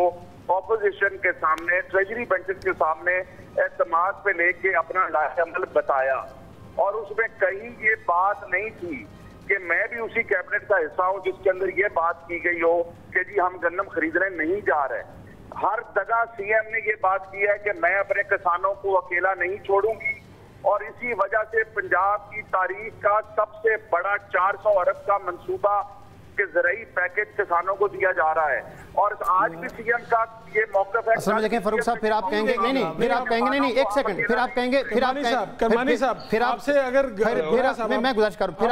ऑपोजिशन के सामने, ट्रेजरी बेंचेस के सामने एतमाद पे लेके अपना लाहेअमल बताया और उसमें कहीं ये बात नहीं थी कि मैं भी उसी कैबिनेट का हिस्सा हूं जिसके अंदर ये बात की गई हो कि जी हम गंदम खरीदने नहीं जा रहे। हर जगह सीएम ने ये बात की है कि मैं अपने किसानों को अकेला नहीं छोड़ूंगी और इसी वजह से पंजाब की तारीख का सबसे बड़ा 400 अरब का मंसूबा के ज़राई पैकेज किसानों को दिया जा रहा है। और आज भी सीएम का ये मौक़िफ़ है। असल में देखें फारूक साहब, फिर आप कहेंगे नहीं, फिर आप कहेंगे नहीं, एक सेकंड, फिर आप कहेंगे, करमानी साहब, फिर आपसे अगर मैं गुजारिश करूं, फिर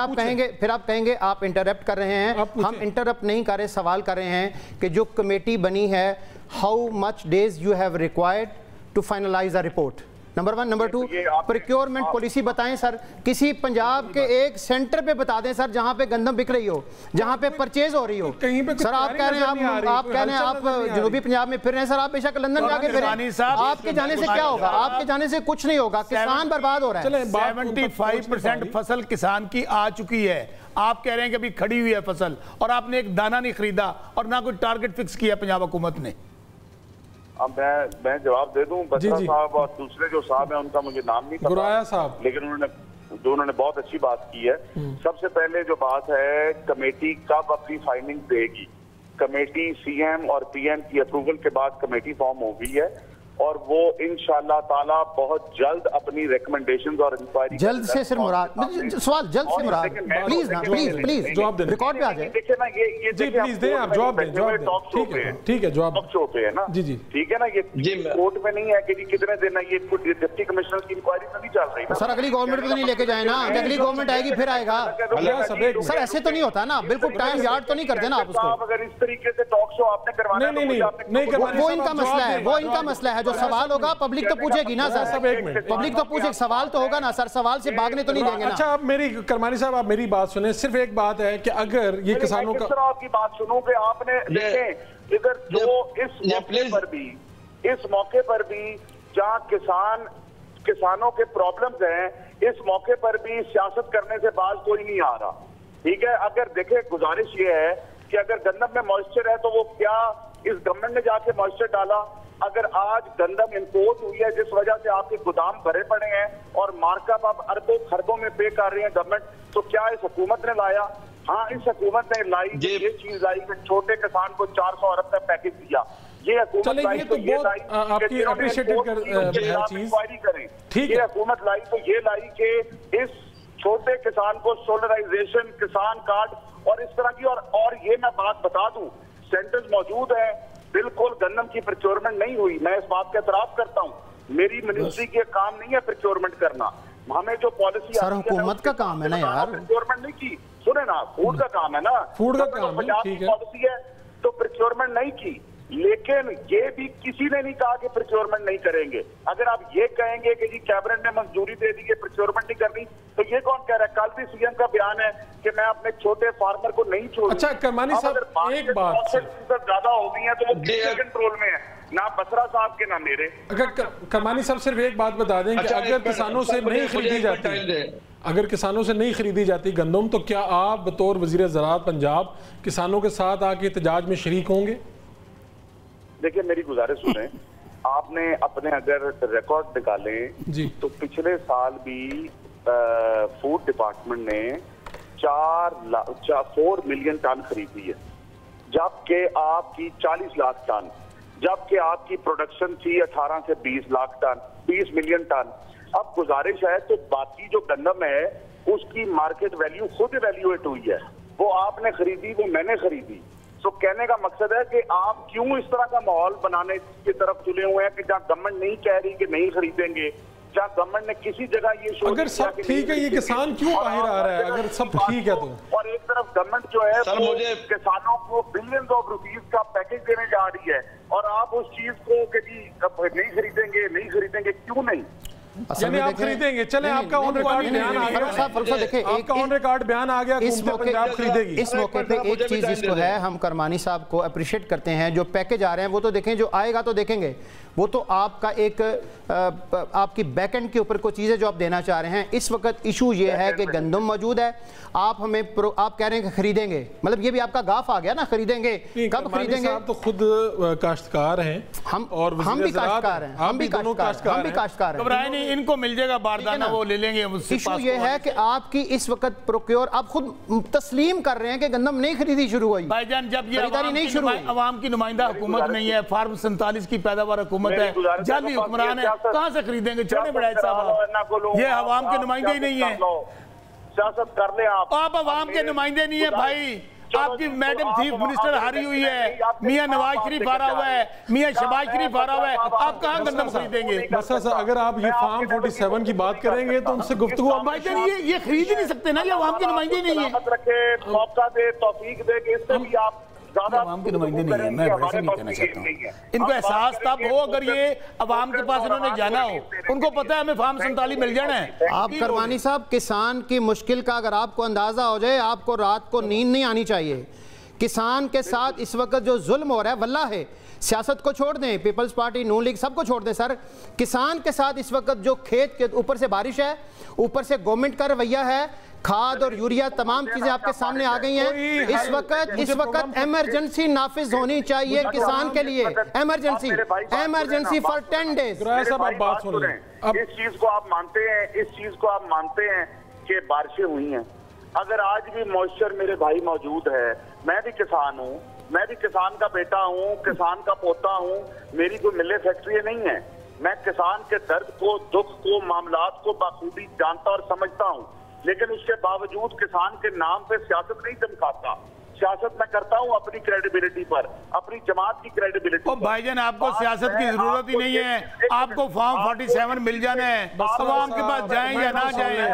आप कहेंगे आप इंटरप्ट कर रहे हैं। हम इंटरप्ट नहीं कर रहे, सवाल कर रहे हैं कि जो कमेटी बनी है, how much days you have required to finalise a report? Number 1। Number 2, procurement policy बताएं सर, किसी पंजाब के एक सेंटर पे बता दें सर जहां पे गंदम बिक रही हो, जहां पे परचेज हो रही हो। सर आप कह रहे हैं, आप कह रहे हैं आप जनूबी पंजाब में फिर रहे हैं सर, आप बेशक लंदन जाके फिरें, आपके जाने से क्या होगा? आपके जाने से कुछ नहीं होगा, किसान बर्बाद हो रहा है। 75% फसल किसान की आ चुकी है, आप कह रहे हैं कि अभी खड़ी हुई है फसल और आपने एक दाना नहीं खरीदा और ना कोई टारगेट फिक्स किया पंजाब हुकूमत ने। अब मैं जवाब दे दूं, बसरा साहब और दूसरे जो साहब हैं उनका मुझे नाम नहीं पता साहब, लेकिन उन्होंने बहुत अच्छी बात की है। सबसे पहले जो बात है, कमेटी कब अपनी फाइंडिंग देगी? कमेटी सीएम और पीएम की अप्रूवल के बाद कमेटी फॉर्म हो गई है اور وہ انشاءاللہ تعالی بہت جلد اپنی ریکمنڈیشنز اور انکوائری جلد سے صرف مراد سوال جلد سے مراد پلیز نا پلیز جواب دیں ریکارڈ پہ آ جائے دیکھیں نا یہ جی پلیز دیں آپ جواب دیں ٹھیک ہے جواب شو پہ ہے نا جی جی ٹھیک ہے نا یہ کورٹ میں نہیں ہے کہ کتنے دن ہے یہ ڈپٹی کمشنر کی انکوائری تو نہیں چل رہی سر اگلی گورنمنٹ کو نہیں لے کے جائیں نا اگلی گورنمنٹ آئے گی پھر آئے گا سر ایسے تو نہیں ہوتا نا بالکل ٹائم یارڈ تو نہیں کرتے نا آپ اس کو اگر اس طریقے سے ٹاک شو آپ نے کروانا نہیں وہ ان کا مسئلہ ہے وہ ان کا مسئلہ ہے جو سوال ہوگا پبلک تو پوچھے گی نا سر پبلک تو پوچھے سوال تو ہوگا نا سر سوال سے بھاگنے تو نہیں دیں گے نا اچھا آپ میری کرمانی صاحب آپ میری بات سنیں صرف ایک بات ہے کہ اگر یہ کسانوں کا آپ کی بات سنوں کہ آپ نے دیکھیں ادھر جو اس موقع پر بھی جہاں کسانوں کے پرابلمز ہیں اس موقع پر بھی سیاست کرنے سے باز کوئی نہیں آ رہا ٹھیک ہے اگر دیکھیں گزارش یہ ہے کہ اگر گندم میں موئسچر ہے تو وہ کیا اس گورنمنٹ نے جا کے موئسچر ڈالا اگر آج گندم امپورٹ ہوئی ہے جس وجہ سے آپ کے گودام بھرے پڑے ہیں اور مارک اپ آپ اربوں خربوں میں پے کر رہی ہیں گورنمنٹ تو کیا اس حکومت نے لایا ہاں اس حکومت نے لائی یہ چیز لائی کہ چھوٹے کسان کو 400 ارب کا پیکج دیا یہ حکومت لائی تو یہ لائی کہ یہ حکومت لائی تو یہ لائی کہ اس چھوٹے کسان کو سولرائزیشن کسان کارڈ اور اس طرح کی اور یہ میں بات بتا دوں سینٹرز موجود ہیں بالکل گندم کی پروکیورمنٹ نہیں ہوئی میں اس بات کا اعتراف کرتا ہوں میری منسٹری کے کام نہیں ہے پروکیورمنٹ کرنا ہمیں جو پالیسی سر حکومت کا کام ہے نا یار پروکیورمنٹ نہیں کی سنیں نا فوڈ کا کام ہے نا فوڈ کا کام ہے ٹھیک ہے پالیسی ہے تو پروکیورمنٹ نہیں کی لیکن یہ بھی کسی نے نہیں کہا کہ پروکیورمنٹ نہیں کریں گے اگر آپ یہ کہیں گے کہ جی کیبنٹ نے منظوری دے دی کہ پروکیورمنٹ نہیں کرنی تو یہ کون کہہ رہا ہے کل بھی سی ایم کا بیان ہے کہ میں اپنے چھوٹے فارمر کو نہیں چھوڑوں اچھا کرمانی صاحب ایک بات زیادہ ہو گئی ہیں تو وہ کس کے کنٹرول میں ہے نہ بسرا صاحب کے نہ میرے اگر کرمانی صاحب صرف ایک بات بتا دیں کہ اگر کسانوں سے نہیں خریدی جاتی اگر کسانوں سے نہیں خریدی جاتی گندم تو کیا آپ بطور وزیر زراعت پنجاب کسانوں کے ساتھ آ کے احتجاج میں شریک ہوں گے دیکھیں میری گزارش سنیں آپ نے اپنے اگر ریکارڈ نکالیں تو پچھلے سال بھی فوڈ ڈپارٹمنٹ نے 4 ملین ٹن خریدی ہے جبکہ آپ کی 40 لاکھ ٹن جبکہ آپ کی پروڈکشن تھی 18 سے 20 لاکھ ٹن 20 ملین ٹن اب گزارش ہے تو باقی جو گندم ہے اس کی مارکیٹ ویلیو خود ایویلیویٹ ہوئی ہے وہ آپ نے خریدی وہ میں نے خریدی تو کہنے کا مقصد ہے کہ آپ کیوں اس طرح کا ماحول بنانے کی طرف چلے ہوئے ہیں کہ جہاں گورنمنٹ نہیں کہہ رہی کہ نہیں خریدیں گے جہاں گورنمنٹ نے کسی جگہ یہ شو اگر سب ٹھیک ہے یہ کسان کیوں باہر آ رہا ہے اگر سب ٹھیک ہے تو اور ایک طرف گورنمنٹ جو ہے وہ کسانوں کو بلینز آف روپیز کا پیکج دینے جا رہی ہے اور آپ اس چیز کو کہ جی نہیں خریدیں گے کیوں نہیں یعنی آپ خریدیں گے چلیں آپ کا آن ریکارڈ بیان آ گیا پنجاب خریدے گی اس موقع پہ ایک چیز جس کو ہے ہم کرمانی صاحب کو اپریشیٹ کرتے ہیں جو پیکج آ رہے ہیں وہ تو دیکھیں جو آئے گا تو دیکھیں گے وہ تو آپ کا ایک آپ کی بیک اینڈ کے اوپر کوئی چیزیں جو آپ دینا چاہ رہے ہیں اس وقت ایشو یہ ہے کہ گندم موجود ہے آپ ہمیں آپ کہہ رہے ہیں کہ خریدیں گے مطلب یہ بھی آپ کا گاف آ گیا نا خریدیں گے کب خریدیں گے آپ تو خود کاشتکار ہیں ہم بھی کاشتکار ہیں ہم بھی کاشتکار ہیں ان کو مل جائے گا باردانہ وہ لے لیں گے ایشو یہ ہے کہ آپ کی اس وقت پروکیور آپ خود تسلیم کر رہے ہیں کہ گندم نہیں خریدی شروع ہوئی بھائی جان جب یہ عوام کی نمائندہ حکومت نہیں ہے فارم 47 کی پیداوار حکومت ہے جعلی حکمران ہے کہاں سے خریدیں گے چھوڑنے بڑھائے صاحب یہ عوام کے نمائندے ہی نہیں ہیں سیاست کر لیں آپ عوام کے نمائندے نہیں ہیں بھائی آپ کی میڈم چیف منسٹر ہاری ہوئی ہے میاں نواز شریف آ رہا ہوا ہے میاں شہباز شریف آ رہا ہوا ہے آپ کہاں گندم خریدیں گے بس اگر آپ یہ فارم 47 کی بات کریں گے تو ان سے گفتگو بھائی جان یہ خرید ہی نہیں سکتے نا یہ عوام کے نمائندے نہیں ہیں موقع دے توفیق دے کہ اس سے بھی آپ عوام کے نمائندے نہیں ہیں میں ویسے نہیں کہنا چاہتا ہوں ان کو احساس تب ہو اگر یہ عوام کے پاس انہوں نے جانا ہو ان کو پتہ ہے ہمیں فارم 47 مل جانا ہے آپ کرمانی صاحب کسان کی مشکل کا اگر آپ کو اندازہ ہو جائے آپ کو رات کو نیند نہیں آنی چاہیے کسان کے ساتھ اس وقت جو ظلم ہو رہا ہے واللہ ہے سیاست کو چھوڑ دیں پیپلز پارٹی نون لیگ سب کو چھوڑ دیں سر کسان کے ساتھ اس وقت جو کھیت کے اوپر سے بارش ہے اوپر سے گورنمنٹ کا رویہ ہے کھاد اور یوریا تمام چیزیں آپ کے سامنے آ گئی ہیں اس وقت ایمرجنسی نافذ ہونی چاہیے کسان کے لیے ایمرجنسی فار 10 days اس چیز کو آپ مانتے ہیں کہ بارشیں ہوئی ہیں اگر آج بھی موئسچر میرے بھائی موجود ہے میں بھی کسان ہوں میں بھی کسان کا بیٹا ہوں, کسان کا پوتا ہوں, میری کوئی ملے فیکٹری نہیں ہے. میں کسان کے درد کو, دکھ کو, معاملات کو بخوبی جانتا اور سمجھتا ہوں, لیکن اس کے باوجود کسان کے نام پہ سیاست نہیں چمکاتا. سیاست میں کرتا ہوں اپنی کریڈیبلٹی پر, اپنی جماعت کی کریڈیبلٹی پر. بھائی جان آپ کو سیاست کی ضرورت ہی نہیں ہے, آپ کو فارم 47 مل جانا ہے, عوام کے پاس جائیں یا نہ جائیں.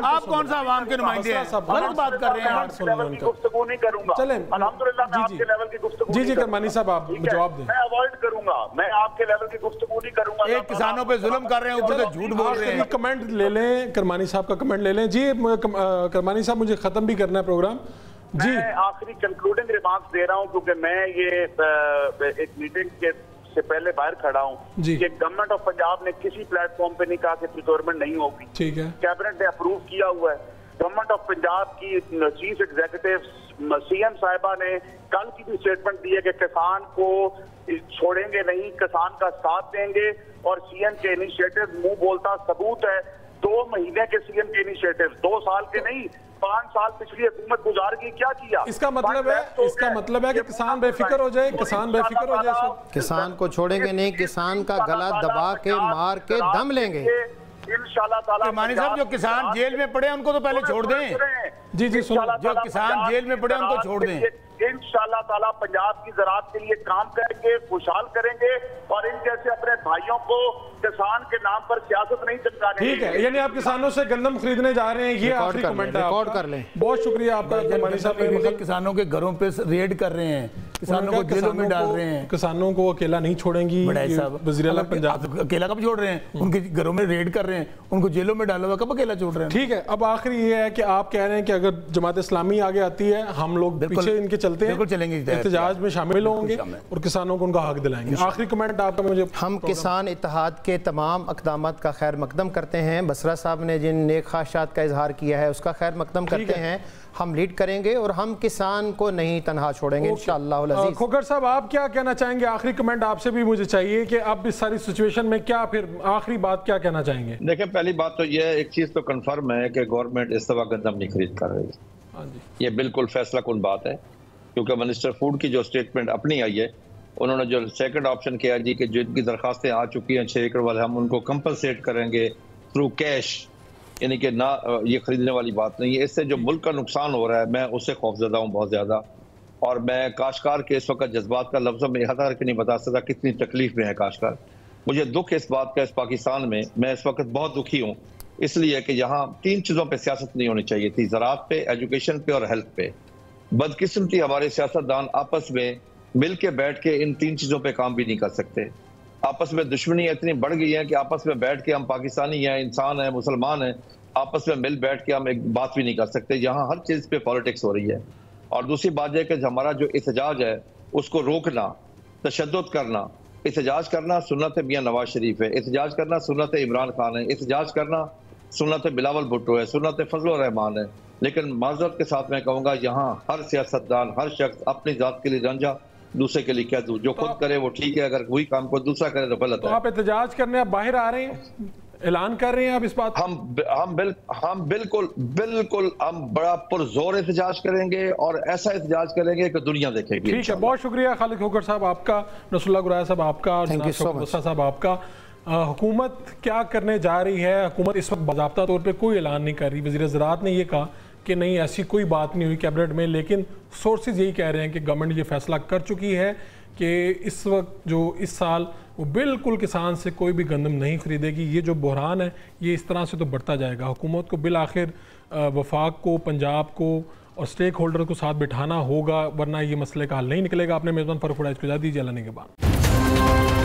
آپ کون سا عوام کے نمائندے ہیں؟ غلط بات کر رہے ہیں. لیول کی گفتگو نہیں کروں گا, الحمدللہ میں آپ کے لیول کی گفتگو جی کرمانی صاحب آپ جواب دیں. میں اوائڈ کروں گا, میں آپ کے لیول کی گفتگو نہیں کروں گا. ایک کسانوں پہ ظلم کر رہے ہیں, اوپر سے جھوٹ بول رہے ہیں. کمنٹ لے لیں, کرمانی صاحب کا کمنٹ لے لیں. جی کرمانی صاحب مجھے ختم بھی کرنا ہے پروگرام. میں آخری کنکلوڈنگ ریمارکس دے رہا ہوں, کیونکہ میں یہ ایک میٹنگ سے پہلے باہر کھڑا ہوں کہ گورنمنٹ آف پنجاب نے کسی پلیٹ فارم پہ نہیں کہا کہ پروکیورمنٹ نہیں ہوگی. ٹھیک ہے, کیبنٹ نے اپروو کیا ہوا ہے. گورنمنٹ آف پنجاب کی چیف ایگزیکٹو سی ایم صاحبہ نے کل کی بھی اسٹیٹمنٹ دی ہے کہ کسان کو چھوڑیں گے نہیں, کسان کا ساتھ دیں گے. اور سی ایم کے انیشیٹو منہ بولتا ثبوت ہے. 2 مہینے کے سی ایم کے انیشیٹو, 2 سال کے نہیں, 5 سال پچھلی حکومت گزار کی, کیا کیا؟ اس کا مطلب ہے کہ کسان بے فکر ہو جائے, کسان بے فکر ہو جائے. کسان کو چھوڑیں گے نہیں, کسان کا گلا دبا کے مار کے دم لیں گے انشاءاللہ تعالیٰ. مانی صاحب جو کسان جیل میں پڑے ان کو تو پہلے چھوڑ دیں. جی جو کسان جیل میں پڑے ان کو چھوڑ دیں. انشاءاللہ تعالیٰ پنجاب کی زراعت کے لیے کام کریں گے, خوشحال کریں گے, اور ان جیسے اپنے بھائیوں کو کسان کے نام پر سیاست نہیں چمکانے. ٹھیک ہے, یعنی آپ کسانوں سے گندم خریدنے جا رہے ہیں, یہ آخری کمنٹ ہے. ریکارڈ کر لیں. بہت شکریہ آپ کا. کسانوں کے گھروں پہ ریڈ کر رہے ہیں, کسانوں کو جیلوں میں ڈال رہے ہیں. کسانوں کو اکیلا نہیں چھوڑیں گی وزیر اعلیٰ پنجاب. اکیلا کب چھوڑ رہے ہیں؟ ان کے گھروں میں ریڈ کر رہے ہیں, ان کو جیلوں میں ڈالا ہوا, کب اکیلا چھوڑ رہے ہیں؟ ٹھیک ہے, اب آخری یہ ہے کہ آپ کہہ رہے ہیں کہ اگر جماعت اسلامی آگے آتی ہے ہم لوگ پیچھے ان کے چلتے ہیں, چلیں گے, احتجاج میں شامل ہوں گے اور کسانوں کو ان کا حق دلائیں گے. آخری کمنٹ آپ کا مجھے. ہم کسان اتحاد کے تمام اقدامات کا خیر مقدم کرتے ہیں. بسرا صاحب نے جن نیک خواہشات کا اظہار کیا ہے اس کا خیر مقدم کرتے ہیں. ہم لیڈ کریں گے اور ہم کسان کو نہیں تنہا چھوڑیں گے انشاءاللہ العزیز. کھوکھر صاحب آپ کیا کہنا چاہیں گے؟ آخری کمنٹ آپ سے بھی مجھے چاہیے کہ آپ اس ساری سچویشن میں کیا پھر آخری بات کیا کہنا چاہیں گے؟ دیکھیں, پہلی بات تو یہ ایک چیز تو کنفرم ہے کہ گورنمنٹ اس دفعہ گندم نہیں خرید کر رہی ہے. یہ بالکل فیصلہ کن بات ہے, کیونکہ منسٹر فوڈ کی جو سٹیٹمنٹ اپنی آئی ہے, انہوں نے جو سیکنڈ آپشن کیا جی کہ جن کی درخواستیں آ چکی ہیں 6 ایکڑ والے, ہم ان کو کمپنسیٹ کریں گے تھرو کیش, یعنی کہ نہ یہ خریدنے والی بات نہیں ہے. اس سے جو ملک کا نقصان ہو رہا ہے میں اس سے خوفزدہ ہوں بہت زیادہ, اور میں کاشتکار کے اس وقت جذبات کا لفظوں میں احاطہ کر کے نہیں بتا سکتا کتنی تکلیف میں ہے کاشتکار. مجھے دکھ اس بات کا اس پاکستان میں اس وقت بہت دکھی ہوں, اس لیے کہ یہاں 3 چیزوں پہ سیاست نہیں ہونی چاہیے تھی, زراعت پہ, ایجوکیشن پہ اور ہیلتھ پہ. بدقسمتی ہمارے سیاستدان آپس میں مل کے بیٹھ کے ان 3 چیزوں پہ کام بھی نہیں کر سکتے. آپس میں دشمنیاں اتنی بڑھ گئی ہیں کہ آپس میں بیٹھ کے ہم پاکستانی ہیں, انسان ہیں, مسلمان ہیں, آپس میں مل بیٹھ کے ہم ایک بات بھی نہیں کر سکتے. یہاں ہر چیز پہ پالیٹکس ہو رہی ہے. اور دوسری بات یہ کہ ہمارا جو احتجاج ہے اس کو روکنا, تشدد کرنا, احتجاج کرنا سنت میاں نواز شریف ہے, احتجاج کرنا سنت عمران خان ہے, احتجاج کرنا سنت بلاول بھٹو ہے, سنت فضل الرحمان ہے. لیکن معذرت کے ساتھ میں کہوں گا یہاں ہر سیاستدان, ہر شخص اپنی ذات کے لیے رنجا, دوسرے کے لیے کہہ دوں, جو خود کرے وہ ٹھیک ہے, اگر وہی کام کو دوسرا کرے تو غلط ہے. تو آپ احتجاج کرنے آپ باہر آ رہے ہیں, اعلان کر رہے ہیں آپ اس بات؟ ہم بالکل ہم بڑا پرزور احتجاج کریں گے اور ایسا احتجاج کریں گے کہ دنیا دیکھے گی. ٹھیک ہے, بہت شکریہ خالد کھوکھر صاحب آپ کا, نصر اللہ گرایہ صاحب آپ کا, اور جناب شوکت بسرا صاحب آپ کا. حکومت کیا کرنے جا رہی ہے؟ حکومت اس وقت باضابطہ طور پہ کوئی اعلان نہیں کر رہی. وزیر زراعت نے یہ کہا کہ نہیں ایسی کوئی بات نہیں ہوئی کیبنٹ میں, لیکن سورسز یہی کہہ رہے ہیں کہ گورنمنٹ یہ فیصلہ کر چکی ہے کہ اس وقت جو اس سال وہ بالکل کسان سے کوئی بھی گندم نہیں خریدے گی. یہ جو بحران ہے یہ اس طرح سے تو بڑھتا جائے گا. حکومت کو بالآخر وفاق کو, پنجاب کو اور سٹیک ہولڈر کو ساتھ بٹھانا ہوگا, ورنہ یہ مسئلے کا حل نہیں نکلے گا. آپ نے میزبان فاروق وڑائچ کو اجازت دیجیے, اللہ نگہبان.